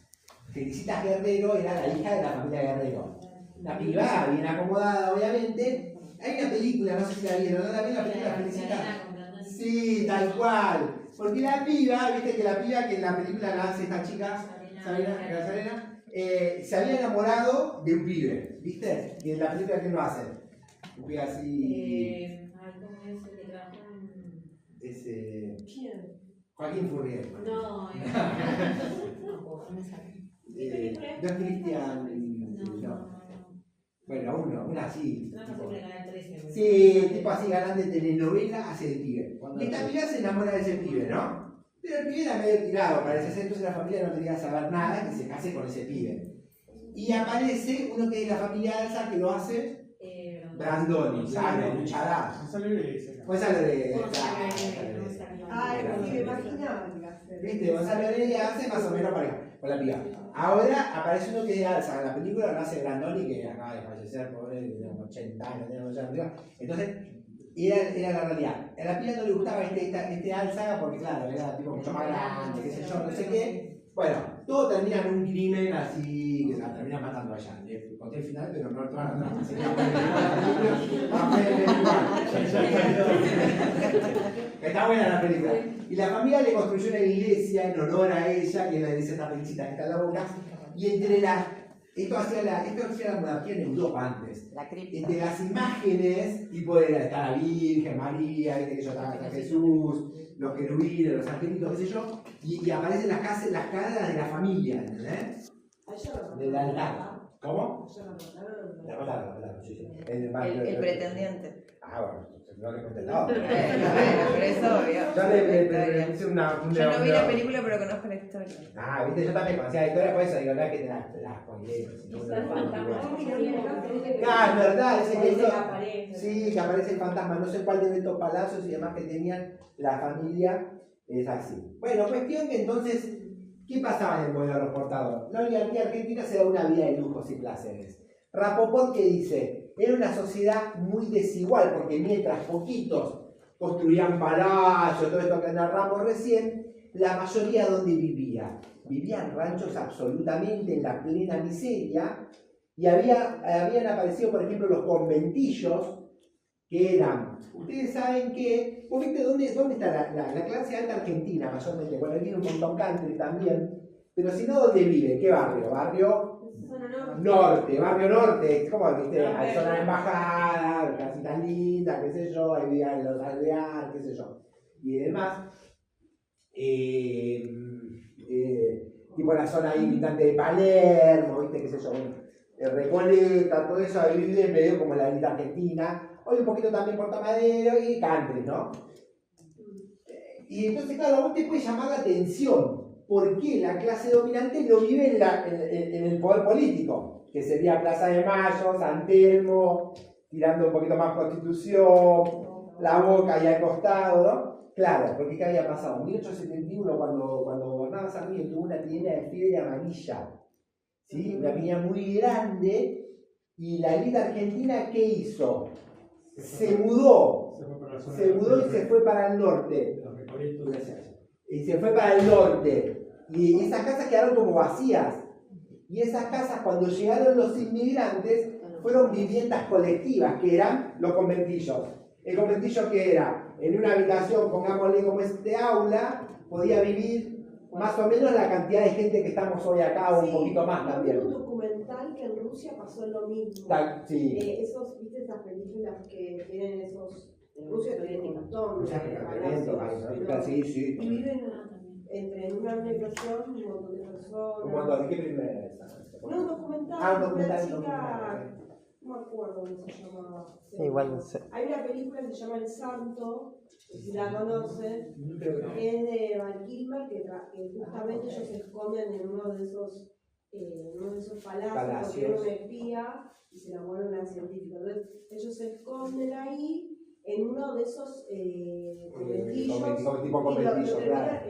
Felicitas Guerrero era la hija de la familia Guerrero. La piba, bien acomodada, obviamente. Hay una película, no sé si la vieron, ¿no la vieron la película Felicitas? Sí, tal cual. Porque la piba, viste que la piba que en la película la hace esta chica, Sabina, se había enamorado de un pibe, ¿viste? Y en la película, ¿quién lo hace? Un pibe así. ¿Cómo es el que trabaja en. ¿Quién? Joaquín Furrier. No, no me sale. No es Cristian. No. Bueno, una así. Sí, tipo así, galán de telenovela, hace de pibe. Y esta piba se enamora de ese pibe, ¿no? Pero el pibe era medio tirado, parece ser, entonces la familia no quería saber nada, que se case con ese pibe. Y aparece uno que es de la familia Alza, que lo hace Brandoni, ¿sabes? Luchador. Gonzalo Heredia. Ay, me imaginaba que iba a ser. ¿Viste? Gonzalo Heredia hace más o menos pareja con la piba. Ahora aparece uno que es de Alza, en la película lo hace Brandoni, que acaba de fallecer, pobre, de 80 años, tiene 80 años. Entonces, era la realidad. A la piba no le gustaba este Alza porque, claro, era tipo mucho más grande, qué sé yo, no sé qué. Bueno, todo termina en un crimen así, que se la termina matando allá. Le conté el final, pero no toda la trama. Está buena la película. Y la familia le construyó una iglesia en honor a ella, que es la iglesia esta Felicita que está en La Boca. Y entre esto hacía la monarquía en Europa antes. Entre las imágenes, tipo está la Virgen, María, viste que yo estaba Jesús, los querubines, los angelitos, qué sé yo, y aparecen las caras de la familia, ¿entendés? Del altar. ¿Cómo? La mataron, sí. El pretendiente. Ah, bueno, no le conté nada. Bueno, pero eso obvio. Yo puse yo no vi la película, pero conozco la historia. Ah, viste, yo también conocía la historia, por eso digo, no es que te la spoileé. Claro, verdad, ese que hizo. Sí, que aparece el fantasma, no sé cuál de estos palacios y demás que tenían la familia, es así. Bueno, cuestión que entonces, ¿qué pasaba en el modelo transportador? La oligarquía argentina se da una vida de lujos y placeres. Rapoport, que dice, era una sociedad muy desigual, porque mientras poquitos construían palacios, todo esto que narramos recién, la mayoría donde vivía. Vivía en ranchos absolutamente en la plena miseria, y habían aparecido, por ejemplo, los conventillos, que eran, ustedes saben que, ¿vos viste dónde está la clase alta argentina mayormente? Bueno, viene un montón country también, pero si no, ¿dónde vive? ¿Qué barrio? Barrio norte, ¿cómo viste? Hay zona de embajada, casitas lindas, qué sé yo, ahí vivían los alvear, qué sé yo, y demás. Tipo la zona ahí habitante de Palermo, viste, qué sé yo, bueno. Recoleta, todo eso, ahí vive medio como la vida argentina. Hoy un poquito también Puerto Madero y country, ¿no? Y entonces, claro, a vos te puede llamar la atención por qué la clase dominante no vive en el poder político, que sería Plaza de Mayo, San Telmo, tirando un poquito más Constitución, La Boca ahí al costado, ¿no? Claro, porque ¿qué había pasado? En 1871, cuando gobernaba Sarmiento, tuvo una epidemia de fiebre amarilla, ¿sí? Una epidemia muy grande, y la élite argentina, ¿qué hizo? Se mudó y se fue para el norte. Y se fue para el norte. Y esas casas quedaron como vacías. Y esas casas, cuando llegaron los inmigrantes, fueron viviendas colectivas, que eran los conventillos. El conventillo que era, en una habitación, pongámosle como este aula, podía vivir más o menos la cantidad de gente que estamos hoy acá, o un poquito más también. Un documental que en Rusia pasó lo mismo. Sí. ¿Viste esas películas que tienen esos... En Rusia tienen un montón de sí, sí. Y viven en una habitación un montón de personas. ¿Un montón? ¿De qué primera es esa? No, un documental. Documental. Una chica... No me acuerdo cómo se llamaba. Sí, igual Hay una película que se llama El Santo, si la conocen, que es de Val Kilmer, que justamente ellos se esconden en uno de esos palacios, porque era una espía y se enamora una científica. Entonces, ellos se esconden ahí en uno de esos conventillos, tipo conventillo,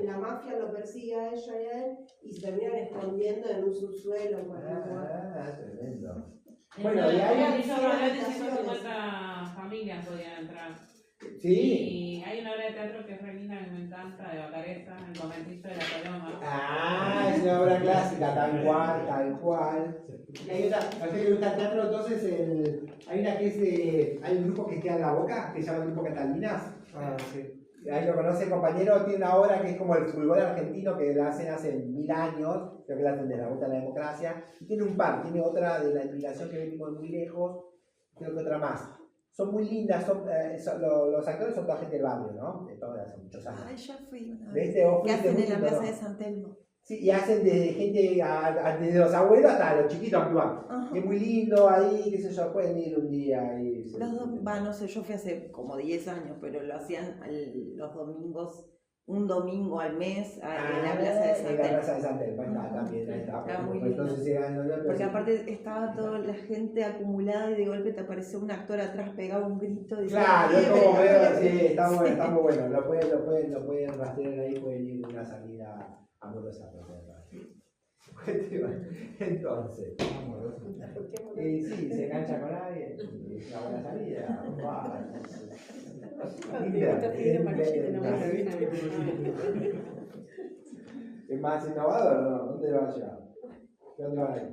y la mafia lo persigue a ella y a él y se terminan escondiendo en un subsuelo. Tremendo. Bueno, y hay 150 familias podían entrar. Sí. Y hay una obra de teatro que es re linda, que me encanta, de Bacareza, El conventillo de la Paloma. Es una obra clásica, tal cual. Y hay otra, a usted que le gusta el teatro, entonces hay una que es de. Hay un grupo que queda en La Boca, que se llama el Grupo Catalinas. Sí. Ahí lo conoce el compañero, tiene una obra que es como el fútbol argentino, que la hacen hace 1000 años, creo que la hacen de la Vuelta a la Democracia. Y tiene un par, tiene otra de la inmigración que venimos muy lejos, creo que otra más. Son muy lindas, los actores son toda gente del barrio, ¿no? De todas, hace muchos años. Ay, yo fui una vez. ¿Qué hacen en la plaza de San Telmo? Sí, y hacen desde gente, desde los abuelos hasta los chiquitos actúan. Es muy lindo ahí, qué sé yo, pueden ir un día ahí. No sé, yo fui hace como 10 años, pero lo hacían los domingos, un domingo al mes, en la plaza de San Telmo. En la plaza de San Telmo, también, ahí está. Era muy lindo. Porque aparte estaba toda la gente acumulada y de golpe te apareció un actor atrás, pegaba un grito. Y claro, es como veo, sí, está muy bueno. Lo pueden rastrear ahí, pueden ir de una salida amorosa. Entonces, sí, se engancha con alguien, es una buena salida. Es más innovador, ¿no? ¿Dónde va a llevar? ¿Dónde van a ir?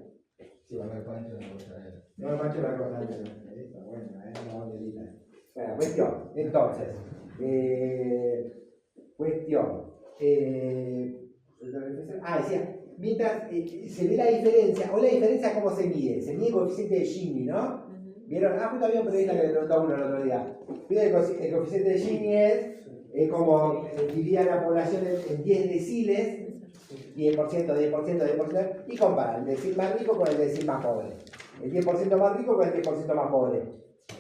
Sí, va a haber Pancho en la costanera. No, Pancho la costanera. Bueno, cuestión. Entonces, decía, mientras se ve la diferencia, o la diferencia cómo se mide. Se mide el coeficiente de Gini, ¿no? ¿Vieron? Justo había un periodista que le preguntó a uno el otro día. El coeficiente de Gini es como dividía la población en 10 deciles, 10%, y compara el decil más rico con el decil más pobre. El 10% más rico con el 10% más pobre.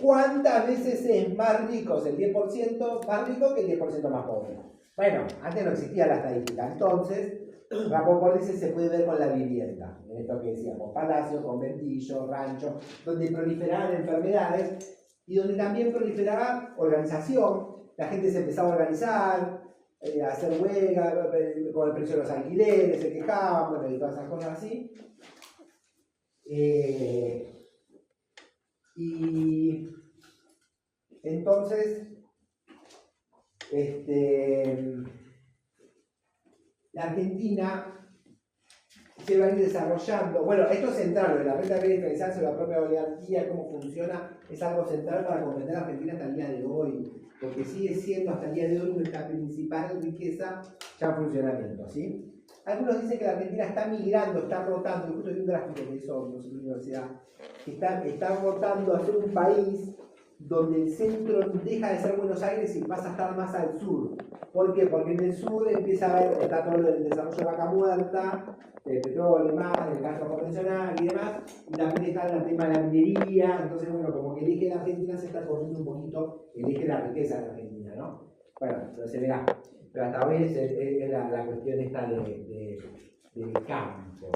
¿Cuántas veces es más rico el 10% más rico que el 10% más pobre? Bueno, antes no existía la estadística, entonces Rapoport dice se puede ver con la vivienda, en esto que decíamos, palacio, conventillo, rancho, donde proliferaban enfermedades y donde también proliferaba organización. La gente se empezaba a organizar, a hacer huelga, con el precio de los alquileres, se quejaban, bueno, y todas esas cosas así. Y entonces, la Argentina se va a ir desarrollando. Bueno, esto es central, la renta de diferencial sobre la propia oligarquía, cómo funciona, es algo central para comprender a Argentina hasta el día de hoy, porque sigue siendo hasta el día de hoy nuestra principal riqueza ya en funcionamiento, ¿sí? Algunos dicen que la Argentina está migrando, está rotando, justo hay un gráfico que hizo en la universidad, que está rotando a ser un país donde el centro deja de ser Buenos Aires y pasa a estar más al sur. ¿Por qué? Porque en el sur empieza a haber, está todo el desarrollo de Vaca Muerta, de petróleo y más, del gas convencional y demás, y también está el tema de la minería. Entonces, bueno, como que el eje de Argentina se está corriendo un poquito, el eje de la riqueza de Argentina, ¿no? Bueno, entonces se verá. Pero hasta hoy es la cuestión esta del campo.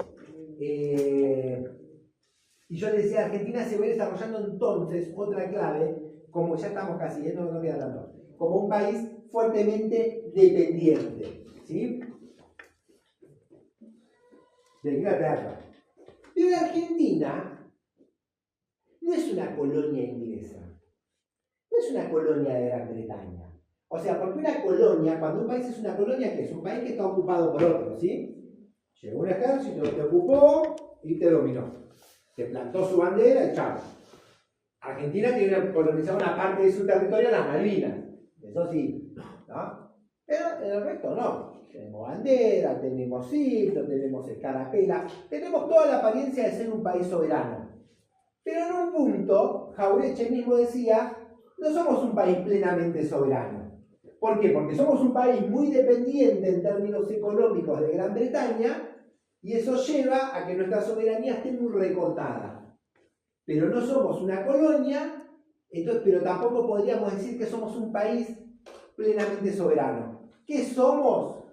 Y yo le decía, Argentina se va desarrollando entonces, otra clave, como ya estamos casi, no queda tanto, como un país fuertemente dependiente, ¿sí? De Inglaterra. Pero la Argentina no es una colonia inglesa, no es una colonia de Gran Bretaña. O sea, porque una colonia, cuando un país es una colonia, ¿qué es? Un país que está ocupado por otro, ¿sí? Llegó un ejército, te ocupó y te dominó. Te plantó su bandera y chao. Argentina tiene colonizado una parte de su territorio, las Malvinas. Eso sí, ¿no? Pero el resto no. Tenemos bandera, tenemos himno, tenemos escarapela, tenemos toda la apariencia de ser un país soberano. Pero en un punto, Jauretche mismo decía, no somos un país plenamente soberano. ¿Por qué? Porque somos un país muy dependiente en términos económicos de Gran Bretaña, y eso lleva a que nuestra soberanía esté muy recortada. Pero no somos una colonia, entonces, pero tampoco podríamos decir que somos un país plenamente soberano. ¿Qué somos?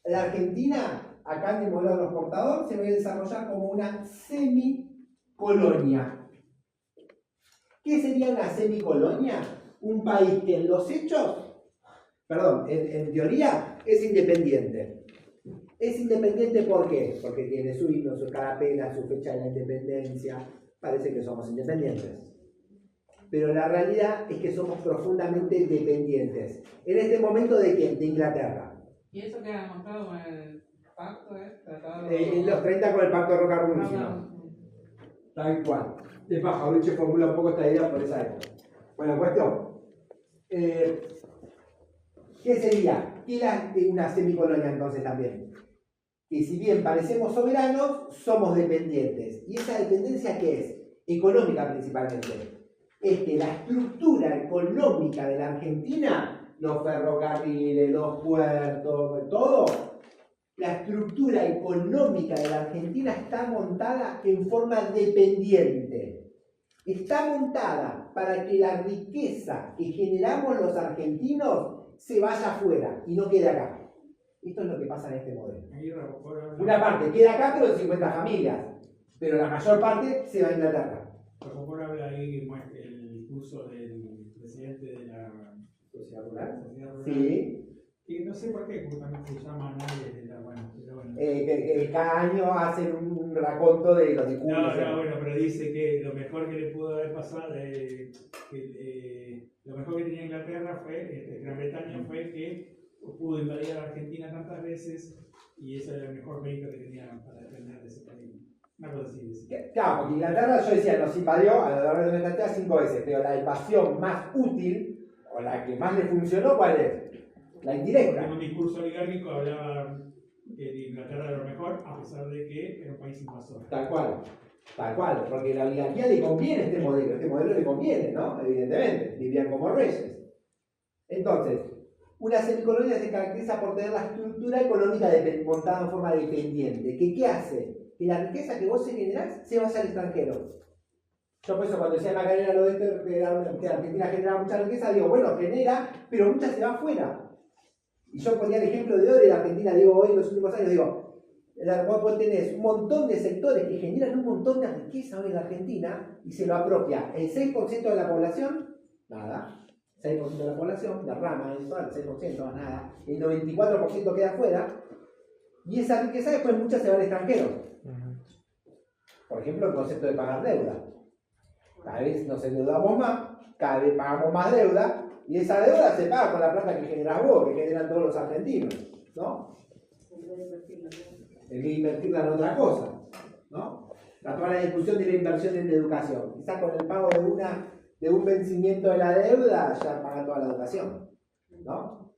La Argentina, acá en el modelo transportador, se va a desarrollar como una semicolonia. ¿Qué sería una semicolonia? Un país que en los hechos, en teoría, es independiente. Es independiente ¿por qué? Porque tiene su himno, su escarapela, su fecha de la independencia. Parece que somos independientes. Pero la realidad es que somos profundamente dependientes. En este momento, ¿de quién? De Inglaterra. ¿Y eso queda demostrado con el pacto? Tratado... En los 30 con el pacto de Roca-Rumuncia. Tal cual. Es más, Jauretche formula un poco esta idea por esa época. Bueno, cuestión. ¿Qué sería? ¿Qué era una semicolonia entonces también? Que si bien parecemos soberanos, somos dependientes. ¿Y esa dependencia qué es? Económica principalmente. Es que la estructura económica de la Argentina, los ferrocarriles, los puertos, todo, la estructura económica de la Argentina está montada en forma dependiente. Está montada para que la riqueza que generamos los argentinos se vaya afuera y no quede acá. Esto es lo que pasa en este modelo. Una parte queda acá, pero de 50 familias, pero la mayor parte se va a Inglaterra. Por habla ahí el curso del presidente de la Sociedad Rural. Sí. Que no sé por qué justamente se llama nadie de la bueno. Cada año hacen un raconto de los discursos. Bueno, pero dice que lo mejor que le pudo haber pasado, lo mejor que tenía Inglaterra fue, Gran Bretaña fue que pudo invadir a la Argentina tantas veces y ese era el mejor mérito que tenía para defender de ese país. Una cosa así. Claro, porque Inglaterra, yo decía, nos invadió a lo largo de nuestra historia 5 veces, pero la invasión más útil, o la que más le funcionó, ¿cuál es? La indirecta. En un discurso oligárquico hablaba que Inglaterra era lo mejor, a pesar de que era un país invasor. Tal cual, porque la oligarquía le conviene este modelo le conviene, ¿no? Evidentemente, vivían como reyes. Entonces, una semicolonia se caracteriza por tener la estructura económica montada en forma dependiente. ¿Qué hace? Que la riqueza que vos generás se vaya al extranjero. Yo por eso cuando decía Macarena lo de que Argentina genera mucha riqueza, digo, bueno, genera, pero mucha se va afuera. Y yo ponía el ejemplo de oro de la Argentina, digo, hoy en los últimos años, digo, vos tenés un montón de sectores que generan un montón de riqueza hoy en la Argentina y se lo apropia el 6% de la población, nada. 6% de la población, la rama mensual, 6%, nada. El 94% queda afuera. Y esa riqueza después mucha se va al extranjero. Por ejemplo, el concepto de pagar deuda. Cada vez nos endeudamos más, cada vez pagamos más deuda, y esa deuda se paga con la plata que generas vos, que generan todos los argentinos, ¿no? En vez de invertirla en otra cosa, ¿no? Toda la discusión de la inversión en la educación. Quizás con el pago de un vencimiento de la deuda ya paga toda la educación, ¿no?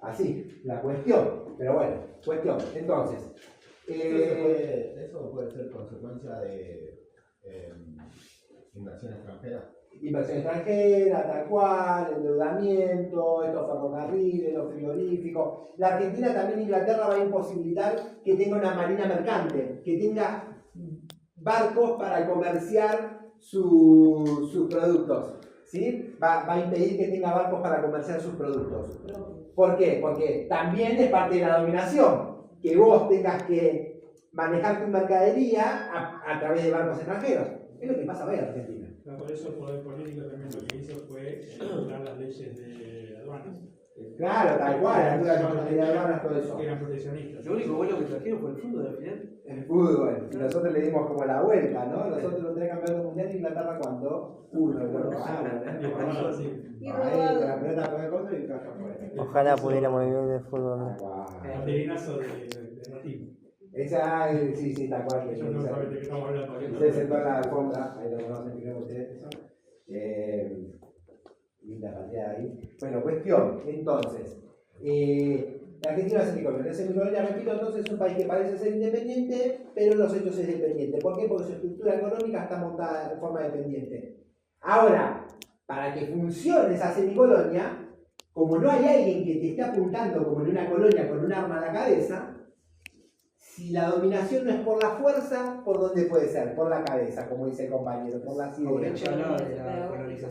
Así, la cuestión. Pero bueno, cuestión. Entonces, ¿Eso puede ser consecuencia de inversión extranjera? Inversión extranjera, tal cual, endeudamiento, estos ferrocarriles, los frigoríficos. La Argentina, también Inglaterra, va a imposibilitar que tenga una marina mercante, que tenga barcos para comerciar sus productos. ¿Sí? Va a impedir que tenga barcos para comerciar sus productos. ¿Por qué? Porque también es parte de la dominación, que vos tengas que manejar tu mercadería a través de barcos extranjeros. Es lo que pasa hoy en Argentina. Por eso el poder político también lo que hizo fue anular las leyes de aduanas. Claro, tal cual, anular de aduanas, todo eso. Que eran proteccionistas. Lo único bueno que trajeron fue el fútbol al final. El fútbol. Y nosotros le dimos como la vuelta, ¿no? Nosotros los 3 campeonatos mundiales, Inglaterra, ¿cuándo? Uno, lo robaron, Y ahí, con la pelota con el costo y caja afuera. Ojalá pudiéramos vivir del fútbol. Banderinazo de ratismo. Esa, sí, tal cual. Ellos no saben de qué estamos hablando. Se sentó en la alfombra, ahí lo conocen, creo ustedes eso. Linda pateada ahí. Bueno, cuestión, entonces. La Argentina es semicolonia. La semicolonia, repito, entonces es un país que parece ser independiente, pero en los hechos es dependiente. ¿Por qué? Porque su estructura económica está montada de forma dependiente. Ahora, para que funcione esa semicolonia, como no hay alguien que te esté apuntando como en una colonia con un arma a la cabeza, si la dominación no es por la fuerza, ¿por dónde puede ser? Por la cabeza, como dice el compañero, por las ideas. Jauretche hablaba de la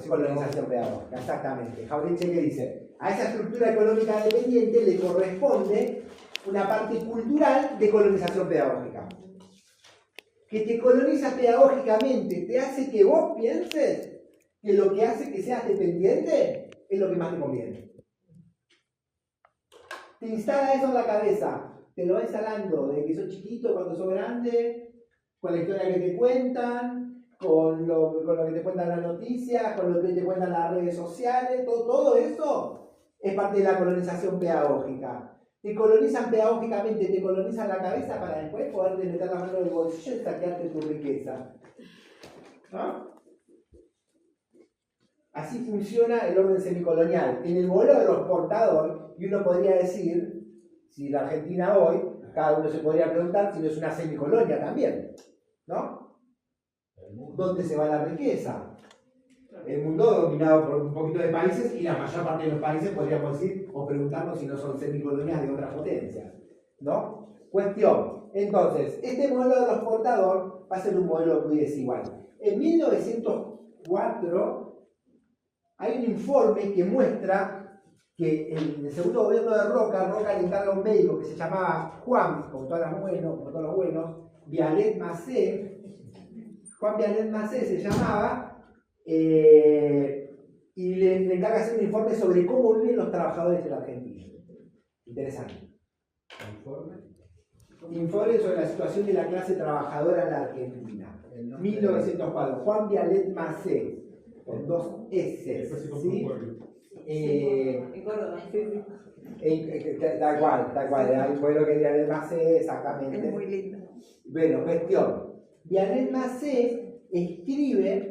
Colonización pedagógica, exactamente. Jauretche, ¿qué dice? A esa estructura económica dependiente le corresponde una parte cultural de colonización pedagógica. Que te coloniza pedagógicamente, te hace que vos pienses que lo que hace que seas dependiente es lo que más te conviene. Te instala eso en la cabeza. Te lo va instalando desde que sos chiquito, cuando sos grande, con la historia que te cuentan, con lo que te cuentan las noticias, con lo que te cuentan las redes sociales, todo eso es parte de la colonización pedagógica. Te colonizan pedagógicamente, te colonizan la cabeza para después poderte meter la mano en el bolsillo y saquearte tu riqueza. ¿No? Así funciona el orden semicolonial. En el modelo de los portadores, y uno podría decir, si la Argentina hoy, cada uno se podría preguntar si no es una semicolonia también, ¿no? ¿Dónde se va la riqueza? El mundo dominado por un poquito de países y la mayor parte de los países podríamos decir o preguntarnos si no son semicolonias de otras potencias, ¿no? Cuestión. Entonces, este modelo de los portadores va a ser un modelo muy desigual. En 1904 hay un informe que muestra que en el segundo gobierno de Roca le encarga a un médico que se llamaba Juan, como todos los buenos, Vialet Macé. Juan Vialet Macé se llamaba, y le encarga hacer un informe sobre cómo viven los trabajadores de la Argentina. Interesante. Informe sobre la situación de la clase trabajadora en la Argentina. 1904. Juan Vialet Macé, con 2 S. ¿Sí? En Córdoba. Tal cual. Ahí fue lo que Vialet Macé, exactamente. Es muy lindo. Bueno, cuestión. Vialet Macé escribe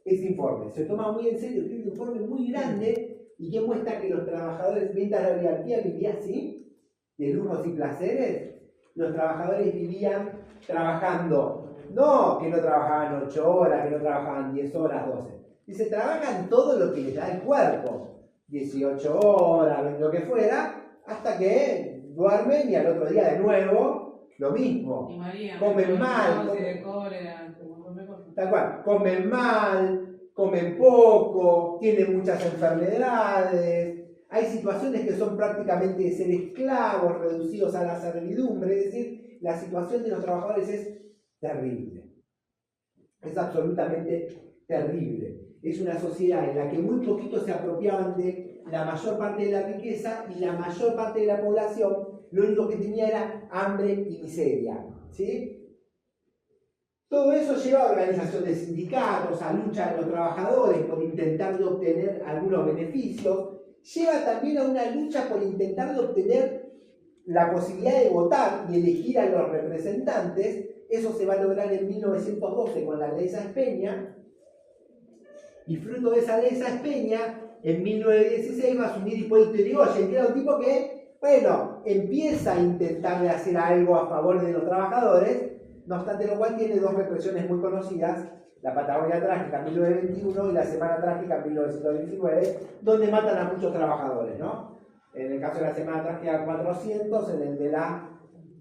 ese informe, se toma muy en serio, escribe un informe muy grande y que muestra que los trabajadores, mientras la oligarquía vivía así, de lujos y placeres, los trabajadores vivían trabajando, no que no trabajaban 8 horas, que no trabajaban 10 horas, 12. Dice, trabajan todo lo que les da el cuerpo, 18 horas, lo que fuera, hasta que duermen y al otro día de nuevo, lo mismo. Y María, comen mal. Tal cual, comen mal, comen poco, tienen muchas enfermedades, hay situaciones que son prácticamente de ser esclavos, reducidos a la servidumbre, es decir, la situación de los trabajadores es terrible, es absolutamente terrible. Es una sociedad en la que muy poquitos se apropiaban de la mayor parte de la riqueza y la mayor parte de la población lo único que tenía era hambre y miseria, ¿sí? Todo eso lleva a organización de sindicatos, a lucha de los trabajadores por intentar de obtener algunos beneficios, lleva también a una lucha por intentar de obtener la posibilidad de votar y elegir a los representantes. Eso se va a lograr en 1912 con la ley Sáenz Peña, y fruto de esa ley Sáenz Peña, en 1916 va a asumir Hipólito Yrigoyen, que era un tipo que, bueno, empieza a intentar de hacer algo a favor de los trabajadores. No obstante lo cual tiene 2 represiones muy conocidas la Patagonia Trágica en 1921 y la Semana Trágica en 1919, donde matan a muchos trabajadores, ¿no? En el caso de la Semana Trágica 400, en el de la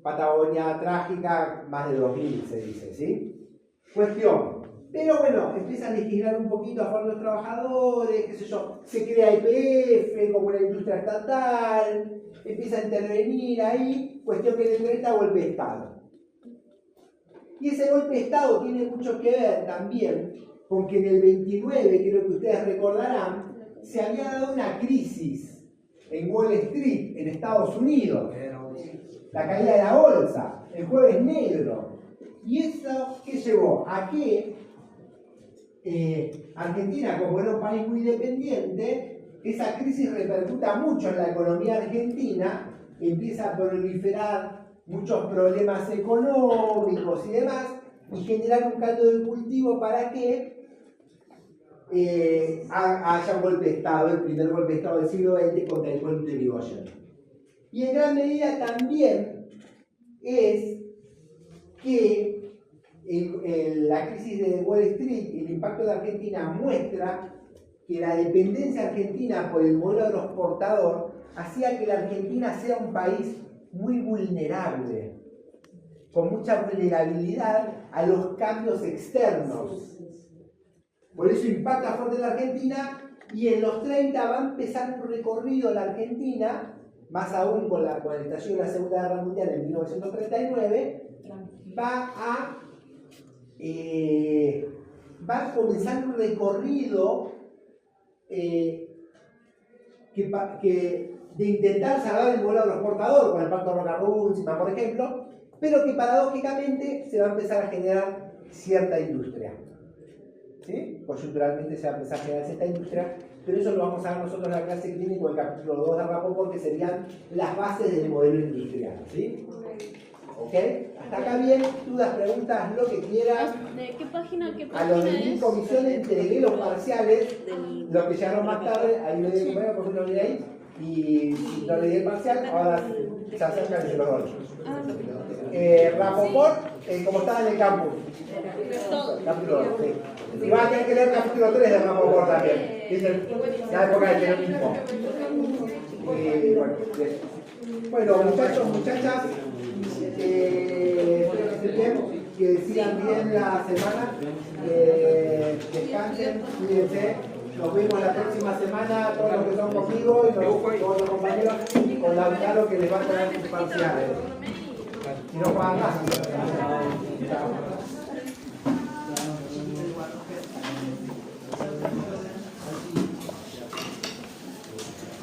Patagonia Trágica más de 2000 se dice, ¿sí? Cuestión. Pero bueno, empieza a legislar un poquito a favor de los trabajadores, qué sé yo, se crea YPF como una industria estatal, empieza a intervenir ahí, cuestión que en el 30 golpe de Estado. Y ese golpe de Estado tiene mucho que ver también con que en el 29, creo que ustedes recordarán, se había dado una crisis en Wall Street, en Estados Unidos, la caída de la bolsa, el jueves negro. ¿Y eso qué llevó? A que Argentina, como era un país muy dependiente, esa crisis repercuta mucho en la economía argentina, empieza a proliferar muchos problemas económicos y demás, y generar un caldo de cultivo para que haya un golpe de Estado, el primer golpe de Estado del siglo XX contra el pueblo de Yrigoyen. Y en gran medida también es que la crisis de Wall Street y el impacto de Argentina muestra que la dependencia argentina por el modelo agroexportador hacía que la Argentina sea un país muy vulnerable, con mucha vulnerabilidad a los cambios externos. Por eso impacta fuerte en la Argentina, y en los 30 va a empezar un recorrido la Argentina, más aún con el estallido de la Segunda Guerra Mundial en 1939, va a comenzar un recorrido de intentar salvar el modelo agroexportador con el Pacto Roca-Runciman, por ejemplo, pero que paradójicamente se va a empezar a generar cierta industria. ¿Sí? Coyunturalmente se va a empezar a generar cierta industria, pero eso lo vamos a ver nosotros en la clase clínica o el capítulo 2 de Rapoport, que serían las bases del modelo industrial. ¿Sí? ¿Ok? Hasta acá bien, dudas, preguntas, lo que quieras. ¿De qué página? A los de mi comisión entregué los parciales, los que llegaron más tarde, ahí me di el compañero, por ejemplo, lo ahí, y no le di el parcial, ahora se acercan y se los doy. Rapoport, como estaba en el campus. Capítulo 2, sí. Y van a tener que leer el capítulo 3 de Rapoport también. ¿Viste? La época del peronismo. Bueno, muchachos, muchachas, que sigan bien la semana, descansen, cuídense. Nos vemos la próxima semana, todos los que son conmigo y todos los compañeros, con la claro que les van a dar sus parciales. Y no pagan más.